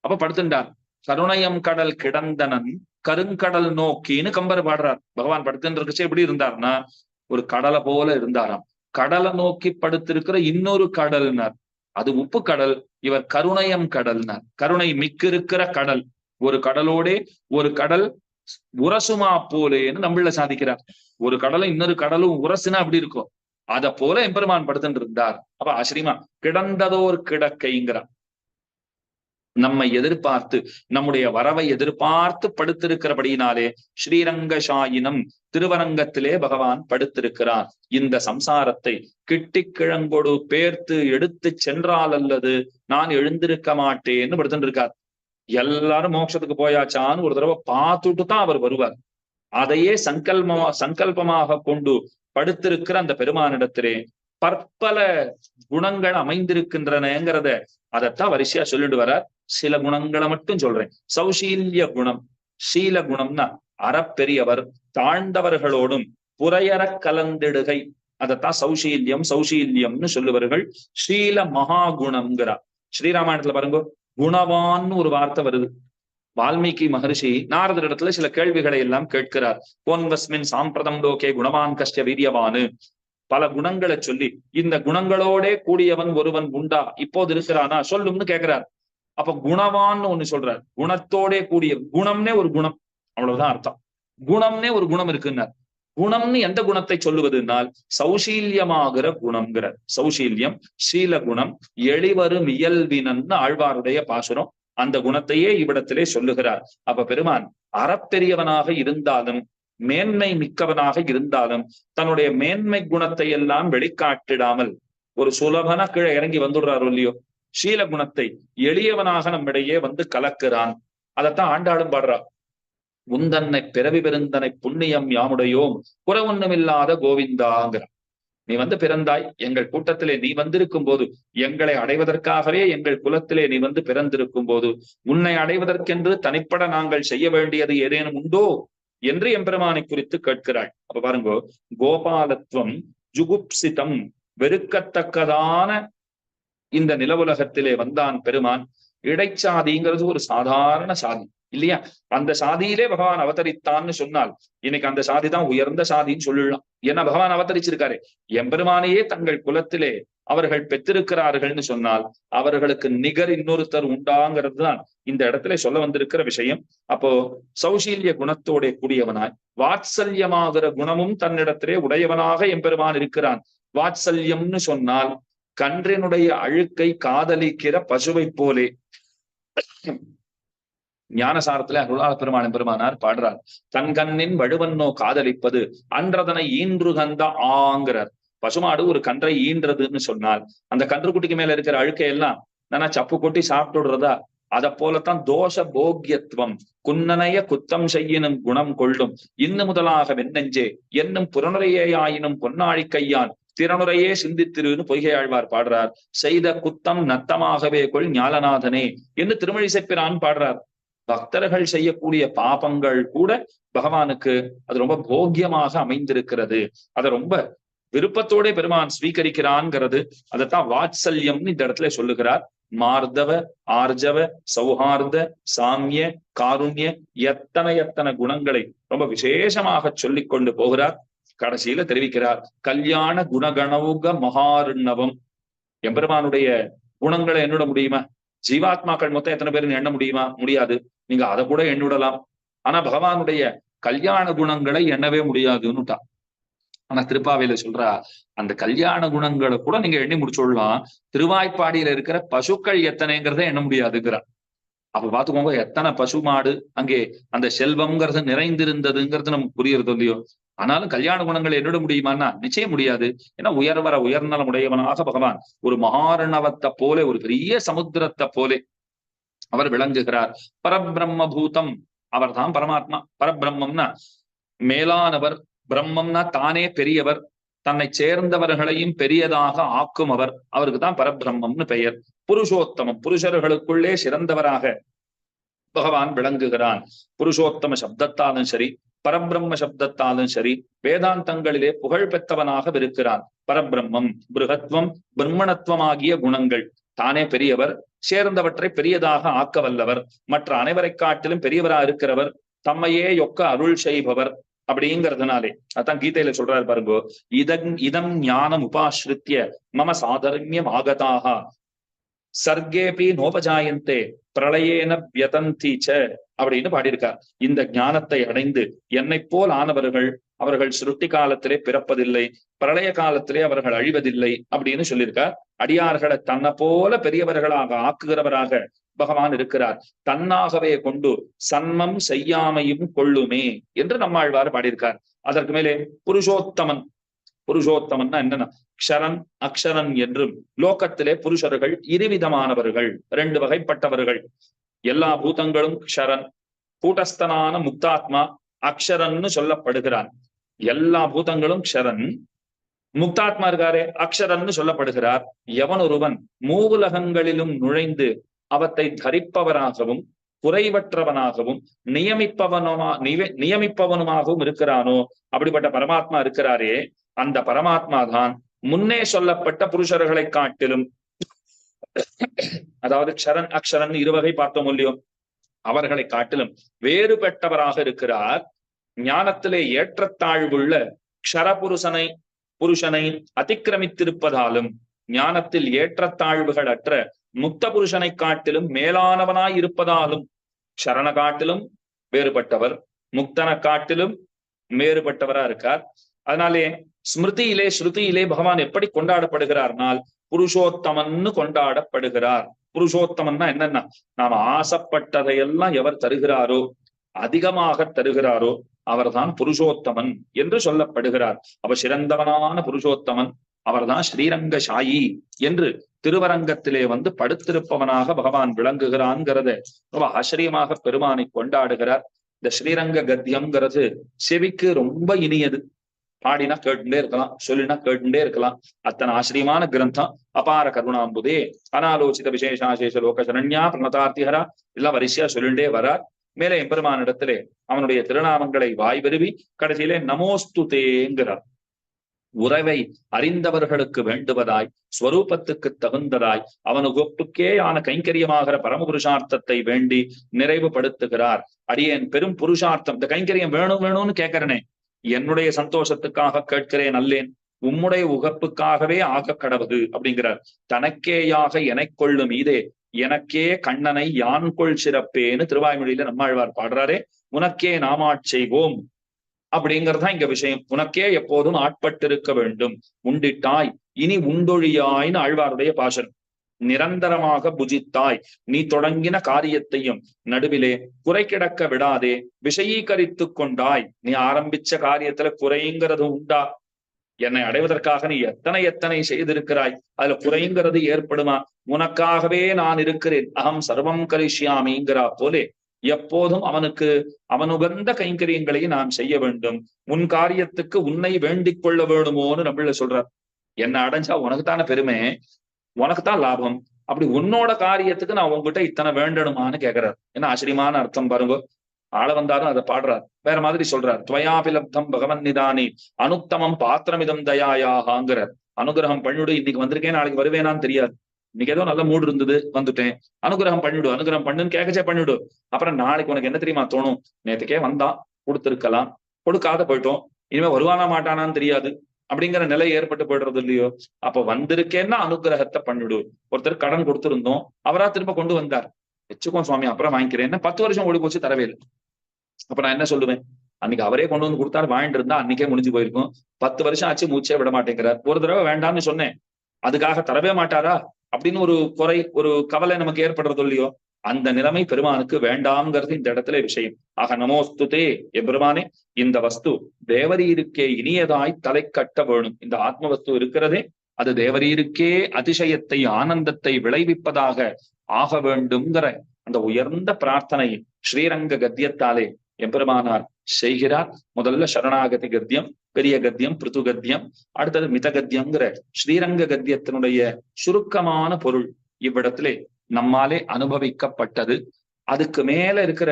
அப்ப படுத்துண்டார். கருணையம் கடல் கிடந்தனன் கருங்கடல் நோக்கின்னு கம்பர் பாடுறார். பகவான் படுத்துன்னு இருக்கச்சு எப்படி இருந்தார்னா ஒரு கடலை போல இருந்தாராம். கடலை நோக்கி படுத்திருக்கிற இன்னொரு கடல்னார், அது உப்பு கடல். இவர் கருணையம் கடல்னார், கருணை மிக்கிருக்கிற கடல். ஒரு கடலோட ஒரு கடல் உரசுமா போலேன்னு நம்மள சாதிக்கிறார். ஒரு கடலும் இன்னொரு கடலும் உரசுனா அப்படி இருக்கும். அத போல எம்பெருமான் படுத்துட்டு இருந்தார். அப்ப ஆச்சரியமா கிடந்ததோர் கிடக்கைங்கிறார். நம்மை எதிர்பார்த்து நம்முடைய வரவை எதிர்பார்த்து படுத்திருக்கிறபடியினாலே ஸ்ரீரங்கசாயினம் திருவரங்கத்திலே பகவான் படுத்திருக்கிறார். இந்த சம்சாரத்தை கிட்டி கிழங்கொடு பேர்த்து எடுத்து சென்றால் அல்லது நான் எழுந்திருக்க மாட்டேன்னு படுத்துட்டு இருக்கார். எல்லாரும் மோட்சத்துக்கு போயாச்சான்னு ஒரு தடவை பார்த்துட்டு தான் அவர் வருவார். அதையே சங்கல்பமாக கொண்டு படுத்திருக்கிற அந்த பெருமானிடத்திலே பற்பல குணங்கள் அமைந்திருக்கின்றனங்கிறத அதைத்தான் வரிசையா சொல்லிட்டு வர. சில குணங்களை மட்டும் சொல்றேன். சௌசீல்ய குணம், சீல குணம்னா அறப்பெரியவர் தாழ்ந்தவர்களோடும் புறையற கலந்திடுகை, அதைத்தான் சௌசீல்யம்னு சொல்லுவார்கள். ஸ்ரீல மகா குணம்ங்கிறார். ஸ்ரீராமாயணத்துல பாருங்க, குணவான்னு ஒரு வார்த்தை வருது. வால்மீகி மகர்ஷி நாரதர் இடத்துல சில கேள்விகளை எல்லாம் கேட்கிறார். கோன்வஸ்மின் சாம்பிரதம் லோகே குணவான் கஷ்ட வீரியவானு, பல குணங்களை சொல்லி இந்த குணங்களோட கூடியவன் ஒருவன் உண்டா, இப்போது இருக்கிறானா சொல்லும்னு கேட்கிறார். அப்ப குணவான்னு ஒண்ணு சொல்றார். குணத்தோட கூடிய, குணம்னே ஒரு குணம், அவ்வளவுதான் அர்த்தம். குணம்னே ஒரு குணம் இருக்குன்னார். குணம்னு எந்த குணத்தை சொல்லுவதுனால் சௌசீல்யமாகிற குணம்ங்கிறார். சௌசீல்யம் சீல குணம் எளிவரும் இயல்பினன்னு ஆழ்வாருடைய பாசுரம். அந்த குணத்தையே இவ்விடத்திலே சொல்லுகிறார். அப்ப பெருமான் அறப்பெரியவனாக இருந்தாலும் மேன்மை மிக்கவனாக இருந்தாலும் தன்னுடைய மேன்மை குணத்தை எல்லாம் வெளிக்காட்டிடாமல் ஒரு சுலபன கீழே இறங்கி வந்துடுறாரோ இல்லையோ, சீல குணத்தை எளியவனாக நம்மிடையே வந்து கலக்கிறான். அதைத்தான் ஆண்டாளும் பாடுறா. உந்தன்னை பிறவி பெருந்தனை புண்ணியம் யாமுடையோம் புறவொன்னுமில்லாத கோவிந்தாங்கிறான். நீ வந்து பிறந்தாய், எங்கள் கூட்டத்திலே நீ வந்திருக்கும் போது, எங்களை அடைவதற்காகவே எங்கள் குலத்திலே நீ வந்து பிறந்திருக்கும் போது, உன்னை அடைவதற்கென்று தனிப்பட நாங்கள் செய்ய வேண்டியது ஏதேனும் உண்டோ என்று எம்பெருமானை குறித்து கேட்கிறாள். அப்ப பாருங்க, கோபாலத்துவம் ஜுகுப்சிதம் வெறுக்கத்தக்கதான இந்த நிலவுலகத்திலே வந்தான் பெருமான். இடைச்சாதிங்கிறது ஒரு சாதாரண சாதி இல்லையா? அந்த சாதியிலே பகவான் அவதரித்தான்னு சொன்னால் இன்னைக்கு அந்த சாதி தான் உயர்ந்த சாதின்னு சொல்லலாம். ஏன்னா பகவான் அவதரிச்சிருக்காரு. எம்பெருமானையே தங்கள் குலத்திலே அவர்கள் பெற்றிருக்கிறார்கள்னு சொன்னால் அவர்களுக்கு நிகர் இன்னொருத்தர் உண்டாங்கிறது தான் இந்த இடத்துல சொல்ல வந்திருக்கிற விஷயம். அப்போ சௌசீல்ய குணத்தோட கூடியவனாய் வாத்சல்யமாகிற குணமும் தன்னிடத்திலே உடையவனாக எம்பெருமான் இருக்கிறான். வாத்சல்யம்னு சொன்னால் கன்றினுடைய அழுக்கை காதலிக்கிற பசுவை போலே. ஞானசாரத்துல அருளாள பெருமானார் பாடுறார், தன் கண்ணின் வழுவன்னோ காதலிப்பது அன்றதனை ஈன்று கந்த ஆங்கிறார். பசுமாடு ஒரு கன்றை ஈன்றதுன்னு சொன்னால் அந்த கன்றுக்குட்டிக்கு மேல இருக்கிற அழுக்கை எல்லாம் நானா சப்பு கொட்டி சாப்பிட்டுடுறதா? அதை போலத்தான் தோஷ போக்கியத்துவம் குன்னனைய குத்தம் செய்யினும் குணம் கொள்ளும் இன்னு முதலாக வெண்ணெஞ்சே என்னும் புறனுரையே ஆயினும் பொன்னாழி கையான் திறனுரையே சிந்தித்திருன்னு பொய்கை ஆழ்வார் பாடுறார். செய்த குத்தம் நத்தமாகவே கொள் ஞாலநாதனே என்று திருமழிசைப்பிரான் பாடுறார். பக்தர்கள் செய்யக்கூடிய பாபங்கள் கூட பகவானுக்கு அது ரொம்ப போக்கியமாக அமைந்திருக்கிறது. அதை ரொம்ப விருப்பத்தோட பெருமான் ஸ்வீகரிக்கிறான்ங்கிறது அதைத்தான் வாத்சல்யம்னு இந்த இடத்துல சொல்லுகிறார். மார்தவ ஆர்ஜவ சௌஹார்த சாமிய காருண்ய எத்தனை குணங்களை ரொம்ப விசேஷமாக சொல்லிக் கொண்டு போகிறார். கடைசியில தெரிவிக்கிறார், கல்யாண குணகணவுக மகாருண்ணவம். எம்பெருமானுடைய குணங்களை எண்ணிட முடியுமா? ஜீவாத்மாக்கள் மொத்தம் எத்தனை பேர் எண்ண முடியுமா? முடியாது. நீங்க அதை கூட எண்ணிடலாம். ஆனா பகவானுடைய கல்யாண குணங்களை எண்ணவே முடியாதுன்னுட்டா. ஆனா திருப்பாவையில சொல்றா, அந்த கல்யாண குணங்களை கூட நீங்க எண்ணி முடிச்சுடலாம், திருவாய்ப்பாடியில இருக்கிற பசுக்கள் எத்தனைங்கிறத எண்ண முடியாதுங்கிறார். அப்ப பாத்துக்கோங்க, எத்தனை பசு மாடு அங்கே அந்த செல்வம்ங்கிறது நிறைந்திருந்ததுங்கிறது நமக்கு புரியுறது இல்லையோ. ஆனாலும் கல்யாண குணங்களை எண்ணிட முடியுமான்னா நிச்சயம் முடியாது. ஏன்னா உயர்நலம் உடையவனாக பகவான் ஒரு மகாரணவத்தை போல, ஒரு பெரிய சமுத்திரத்தை போலே அவர் விளங்குகிறார். பரபிரம்ம பூதம், அவர் தான் பரமாத்மா. பரபிரம்மம்னா மேலானவர், பிரம்மம்னா தானே பெரியவர், தன்னை சேர்ந்தவர்களையும் பெரியதாக ஆக்கும் அவர், அவருக்கு தான் பரபிரம்மம்னு பெயர். புருஷோத்தமம், புருஷர்களுக்குள்ளே சிறந்தவராக பகவான் விளங்குகிறான். புருஷோத்தம சப்தத்தாலும் சரி, பரபிரம்ம சப்தத்தாலும் சரி, வேதாந்தங்களிலே புகழ் பெற்றவனாக இருக்கிறான். பரபிரம்மம், பிருகத்வம், பிரம்மணத்துவமாகிய குணங்கள். தானே பெரியவர், சேர்ந்தவற்றை பெரியதாக ஆக்க வல்லவர், மற்ற அனைவரை காட்டிலும் பெரியவரா இருக்கிறவர், தம்மையே யொக்க அருள் செய்பவர். அப்படிங்கிறதுனாலே அதான் கீதையில சொல்றாரு பாருங்க, இதம் ஞானம் உபாஸ்ருத்திய மம சாதர்மியம் ஆகதாக சர்க்கேபி நோபஜாயந்தே பிரளயேன வியதந்தீச்ச அப்படின்னு பாடியிருக்கார். இந்த ஞானத்தை அடைந்து என்னை போல் ஆனவர்கள், அவர்கள் சிருஷ்டி காலத்திலே பிறப்பதில்லை, பிரளய காலத்திலே அவர்கள் அழிவதில்லை அப்படின்னு சொல்லியிருக்கார். அடியார்களை தன்னை போல பெரியவர்களாக ஆக்குகிறவராக பகவான் இருக்கிறார். தன்னாகவே கொண்டு சன்மம் செய்யாமையும் கொள்ளுமே என்று நம்மாழ்வார் பாடியிருக்கார். அதற்கு மேலே புருஷோத்தமன், புருஷோத்தமன்னா என்னன்னா க்ஷரன் அக்ஷரன் என்றும் லோகத்திலே புருஷர்கள் இருவிதமானவர்கள், 2 வகைப்பட்டவர்கள். எல்லா பூதங்களும் க்ஷரன், கூட்டஸ்தனான முக்தாத்மா அக்ஷரன்னு சொல்லப்படுகிறான். எல்லா பூதங்களும் க்ஷரன், முக்தாத்மா இருக்காரே அக்ஷரன்னு சொல்லப்படுகிறார். எவன் ஒருவன் மூவுலகங்களிலும் நுழைந்து அவற்றை தரிப்பவராகவும் குறைவற்றவனாகவும் நியமிப்பவனுமாகவும் இருக்கிறானோ அப்படிப்பட்ட பரமாத்மா இருக்கிறாரே, அந்த பரமாத்மா தான் முன்னே சொல்லப்பட்ட புருஷர்களை காட்டிலும், அதாவது க்ஷரன் அக்ஷரன் 2 வகை பார்த்தோம் இல்லையோ, அவர்களை காட்டிலும் வேறுபட்டவராக இருக்கிறார். ஞானத்திலே ஏற்றத்தாழ்வுள்ள புருஷனை அதிக்கிரமித்திருப்பதாலும், ஞானத்தில் ஏற்றத்தாழ்வுகள் அற்ற முக்த புருஷனை காட்டிலும் மேலானவனாய் இருப்பதாலும், க்ஷரண காட்டிலும் வேறுபட்டவர், முக்தனை காட்டிலும் வேறுபட்டவரா இருக்கார். அதனாலே ஸ்ருதியிலே பகவான் எப்படி கொண்டாடப்படுகிறார்னால் புருஷோத்தமன்னு கொண்டாடப்படுகிறார். புருஷோத்தமன்னா என்னன்னா, நாம ஆசைப்பட்டதையெல்லாம் எவர் தருகிறாரோ, அதிகமாக தருகிறாரோ அவர்தான் புருஷோத்தமன் என்று சொல்லப்படுகிறார். அவர் சிறந்தவனான புருஷோத்தமன், அவர்தான் ஸ்ரீரங்க சாயி என்று திருவரங்கத்திலே வந்து படுத்திருப்பவனாக பகவான் விளங்குகிறான்ங்கிறத ரொம்ப ஆச்சரியமாக பெருமானை கொண்டாடுகிறார். இந்த ஸ்ரீரங்க கத்தியம்ங்கிறது செவிக்கு ரொம்ப இனியது. பாடினா கேட்டுட்டே இருக்கலாம், சொல்லினா கேட்டுட்டே இருக்கலாம். அத்தனை ஆச்சரியமான கிரந்தம். அபார கருணாம்புதே அனாலோசித விசேஷாசேஷ லோக சரண்யா பிரணதார்த்திகரா எல்லாம் வரிசையா சொல்லிண்டே வரார். மேலே எம்பெருமானிடத்திலே அவனுடைய திருநாமங்களை வாய் வருவி கடைசியிலே நமோஸ்துதேங்கிறார். உறவை அறிந்தவர்களுக்கு வேண்டுவதாய், ஸ்வரூபத்துக்கு தகுந்ததாய், அவனுக்கு ஒப்புக்கே ஆன கைங்கரியமாகிற பரமபுருஷார்த்தத்தை வேண்டி நிறைவுபடுத்துகிறார். அடியேன் பெரும் புருஷார்த்தம், இந்த கைங்கரியம் வேணும்னு கேட்கிறனே, என்னுடைய சந்தோஷத்துக்காக கேட்கிறேன் அல்லேன், உம்முடைய உகப்புக்காகவே ஆக கடவுது அப்படிங்கிறார். தனக்கேயாக எனக் கொள்ளும் இதே எனக்கே கண்ணனை யான் கொள் சிறப்பேன்னு திருவாய்மொழியில நம்மாழ்வார் பாடுறாரே. உனக்கே நாமாட் செய்வோம் அப்படிங்கறதுதான் இங்க விஷயம். உனக்கே எப்போதும் ஆட்பட்டிருக்க வேண்டும். உண்டிட்டாய் இனி உண்டொழியாய்னு ஆழ்வாருடைய பாசனம். நிரந்தரமாக புஜித்தாய், நீ தொடங்கின காரியத்தையும் நடுவிலே குறை கிடக்க விடாதே விஷயீகரித்து கொண்டாய். நீ ஆரம்பிச்ச காரியத்துல குறைங்கிறது உண்டா? என்னை அடைவதற்காக நீ எத்தனை எத்தனை செய்திருக்கிறாய், அதுல குறைங்கிறது ஏற்படுமா? உனக்காகவே நான் இருக்கிறேன், அகம் சர்வம் கரிஷ்யாமிங்கிறா போலே எப்போதும் அவனுக்கு அவனுகந்த கைங்கரியங்களை நாம் செய்ய வேண்டும். உன் காரியத்துக்கு உன்னை வேண்டிக் கொள்ள வேணுமோன்னு நம்மள சொல்றார். என்ன அடைஞ்சா உனக்குத்தான பெருமை, உனக்குத்தான் லாபம். அப்படி உன்னோட காரியத்துக்கு நான் உங்ககிட்ட இத்தனை வேண்டணுமான்னு கேட்கிறார். என்ன ஆச்சரியமான அர்த்தம் பாருங்க. ஆள வந்தாரும் அதை பாடுறார், வேற மாதிரி சொல்றார். துவயாபிலப்தம் பகவன் நிதானி அனுத்தமம் பாத்திரமிதம் தயாயாகாங்கிறார். அனுகிரகம் பண்ணிவிடு, இன்னைக்கு வந்திருக்கேன் நாளைக்கு வருவேனான்னு தெரியாது. இன்னைக்கு ஏதோ நல்ல மூடு இருந்தது வந்துட்டேன், அனுகிரகம் பண்ணிவிடு, அனுகிரகம் பண்ணுன்னு கேட்கச்சே பண்ணிவிடு. அப்புறம் நாளைக்கு உனக்கு என்ன தெரியுமா தோணும், நேற்றுக்கே வந்தான் கொடுத்திருக்கலாம், கொடுக்காத போயிட்டோம், இனிமே வருவானா மாட்டானான்னு தெரியாது அப்படிங்கிற நிலை ஏற்பட்டு போயிடுறது இல்லையோ? அப்ப வந்திருக்கேன்னா அனுகிரகத்தை பண்ணிவிடு. ஒருத்தர் கடன் கொடுத்திருந்தோம், அவரா திரும்ப கொண்டு வந்தார், வச்சுக்கோ சுவாமி அப்புறம் வாங்கிக்கிறேன். 10 வருஷம் ஓடி போச்சு, தரவே இல்லை. அப்ப நான் என்ன சொல்லுவேன்? அன்னைக்கு அவரே கொண்டு வந்து கொடுத்தாரு, வாங்கிட்டு இருந்தா அன்னைக்கே முடிஞ்சு போயிருக்கும். 10 வருஷம் ஆச்சு, மூச்சே விட மாட்டேங்கிறார். ஒரு தடவை வேண்டாம்னு சொன்னேன், அதுக்காக தரவே மாட்டாரா அப்படின்னு ஒரு குறை, ஒரு கவலை நமக்கு ஏற்படுறது இல்லையோ? அந்த நிலைமை பெருமானுக்கு வேண்டாம்ங்கிறது இந்த இடத்துல விஷயம். ஆக நமோஸ்துதே, எம்பெருமானே இந்த வஸ்து தேவரீருக்கே இனியதாய் தலை கட்ட வேணும். இந்த ஆத்ம வஸ்து இருக்கிறதே அது தேவரீருக்கே அதிசயத்தை ஆனந்தத்தை விளைவிப்பதாக ஆக வேண்டும்ங்கிற அந்த உயர்ந்த பிரார்த்தனை ஸ்ரீரங்க கத்தியத்தாலே எம்பெருமானார் செய்கிறார். முதல்ல சரணாகதி கத்தியம், பெரிய கத்தியம், பிருத்து கத்தியம், அடுத்தது மித கத்தியம்ங்கிற ஸ்ரீரங்க கத்தியத்தினுடைய சுருக்கமான பொருள் இவ்விடத்திலே நம்மாலே அனுபவிக்கப்பட்டது. அதுக்கு மேல இருக்கிற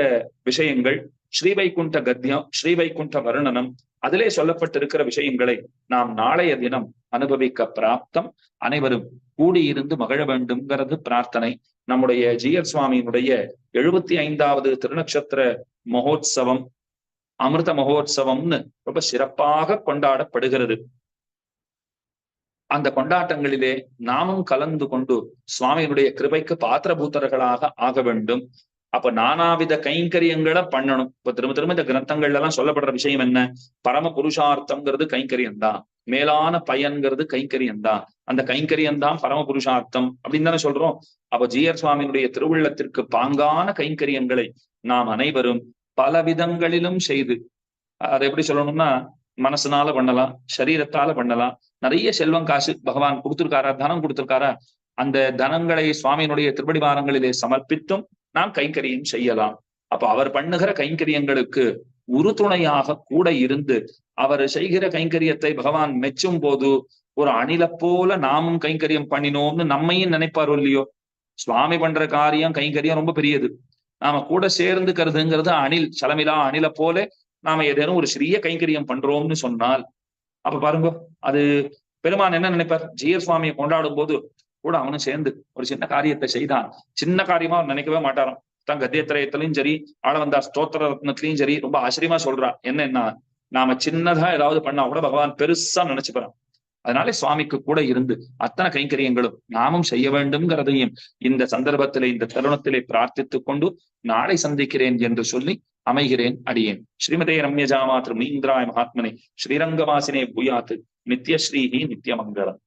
விஷயங்கள் ஸ்ரீவைகுண்ட கத்தியம், ஸ்ரீவைகுண்ட வர்ணனம், அதிலே சொல்லப்பட்டிருக்கிற விஷயங்களை நாம் நாளைய தினம் அனுபவிக்க பிராப்தம். அனைவரும் கூடியிருந்து மகிழ வேண்டும்ங்கிறது பிரார்த்தனை. நம்முடைய ஜீயர் சுவாமியினுடைய 75வது திருநக்ஷத்திர மகோத்சவம், அமிர்த மகோத்சவம்னு ரொம்ப சிறப்பாக கொண்டாடப்படுகிறது. அந்த கொண்டாட்டங்களிலே நாமும் கலந்து கொண்டு சுவாமியினுடைய கிருபைக்கு பாத்திரபூத்தர்களாக ஆக வேண்டும். அப்ப நானாவித கைங்கரியங்களை பண்ணணும். இப்ப திரும்ப திரும்ப இந்த கிரந்தங்கள்ல எல்லாம் சொல்லப்படுற விஷயம் என்ன? பரம புருஷார்த்தம்ங்கிறது கைங்கரியம் தான், மேலான பயன்கிறது கைங்கரியம் தான், அந்த கைங்கரியம் தான் பரம புருஷார்த்தம் அப்படின்னு தானே சொல்றோம். அப்ப ஜீயர் சுவாமியினுடைய திருவுள்ளத்திற்கு பாங்கான கைங்கரியங்களை நாம் அனைவரும் பல விதங்களிலும் செய்து, அதை எப்படி சொல்லணும்னா, மனசுனால பண்ணலாம், சரீரத்தால பண்ணலாம். நிறைய செல்வம் காசு பகவான் கொடுத்திருக்காரா, தனம் கொடுத்திருக்காரா, அந்த தனங்களை சுவாமியினுடைய திருப்படிவாரங்களிலே சமர்ப்பித்தும் நாம் கைங்கரியம் செய்யலாம். அப்ப அவர் பண்ணுகிற கைங்கரியங்களுக்கு உறுதுணையாக கூட இருந்து அவர் செய்கிற கைங்கரியத்தை பகவான் மெச்சும் போது ஒரு அணில போல நாமும் கைங்கரியம் பண்ணினோம்னு நம்மையும் நினைப்பாரோ இல்லையோ? சுவாமி பண்ற காரியம் கைங்கரியம் ரொம்ப பெரியது, நாம கூட சேர்ந்து கருதுங்கிறது அணில், சலமிலா அணில போல நாம ஏதேனும் ஒரு சிறிய கைங்கரியம் பண்றோம்னு சொன்னால், அப்ப பாருங்க அது பெருமான் என்ன நினைப்பார்? ஜீயர் சுவாமியை கொண்டாடும் போது கூட அவனும் சேர்ந்து ஒரு சின்ன காரியத்தை செய்தான். சின்ன காரியமா நினைக்கவே மாட்டாராம். தான் கத்தியத்திரயத்திலையும் சரி, ஆளவந்தார் ஸ்தோத்திர ரத்னத்திலையும் சரி ரொம்ப ஆச்சரியமா சொல்றா. என்னன்னா, நாம சின்னதா ஏதாவது பண்ணா கூட பகவான் பெருசா நினைச்சுப்பான். அதனால சுவாமிக்கு கூட இருந்து அத்தனை கைங்கரியங்களும் நாமும் செய்ய வேண்டும்ங்கிறதையும் இந்த சந்தர்ப்பத்திலே, இந்த தருணத்திலே பிரார்த்தித்துக் கொண்டு நாளை சந்திக்கிறேன் என்று சொல்லி அமைகிறேன். அடியேன். ஸ்ரீமதே ரம்யஜாமா திருமீந்திராய மகாத்மனே ஸ்ரீரங்கவாசினே பூயாத்து நித்யஸ்ரீஹி நித்யமங்கலம்.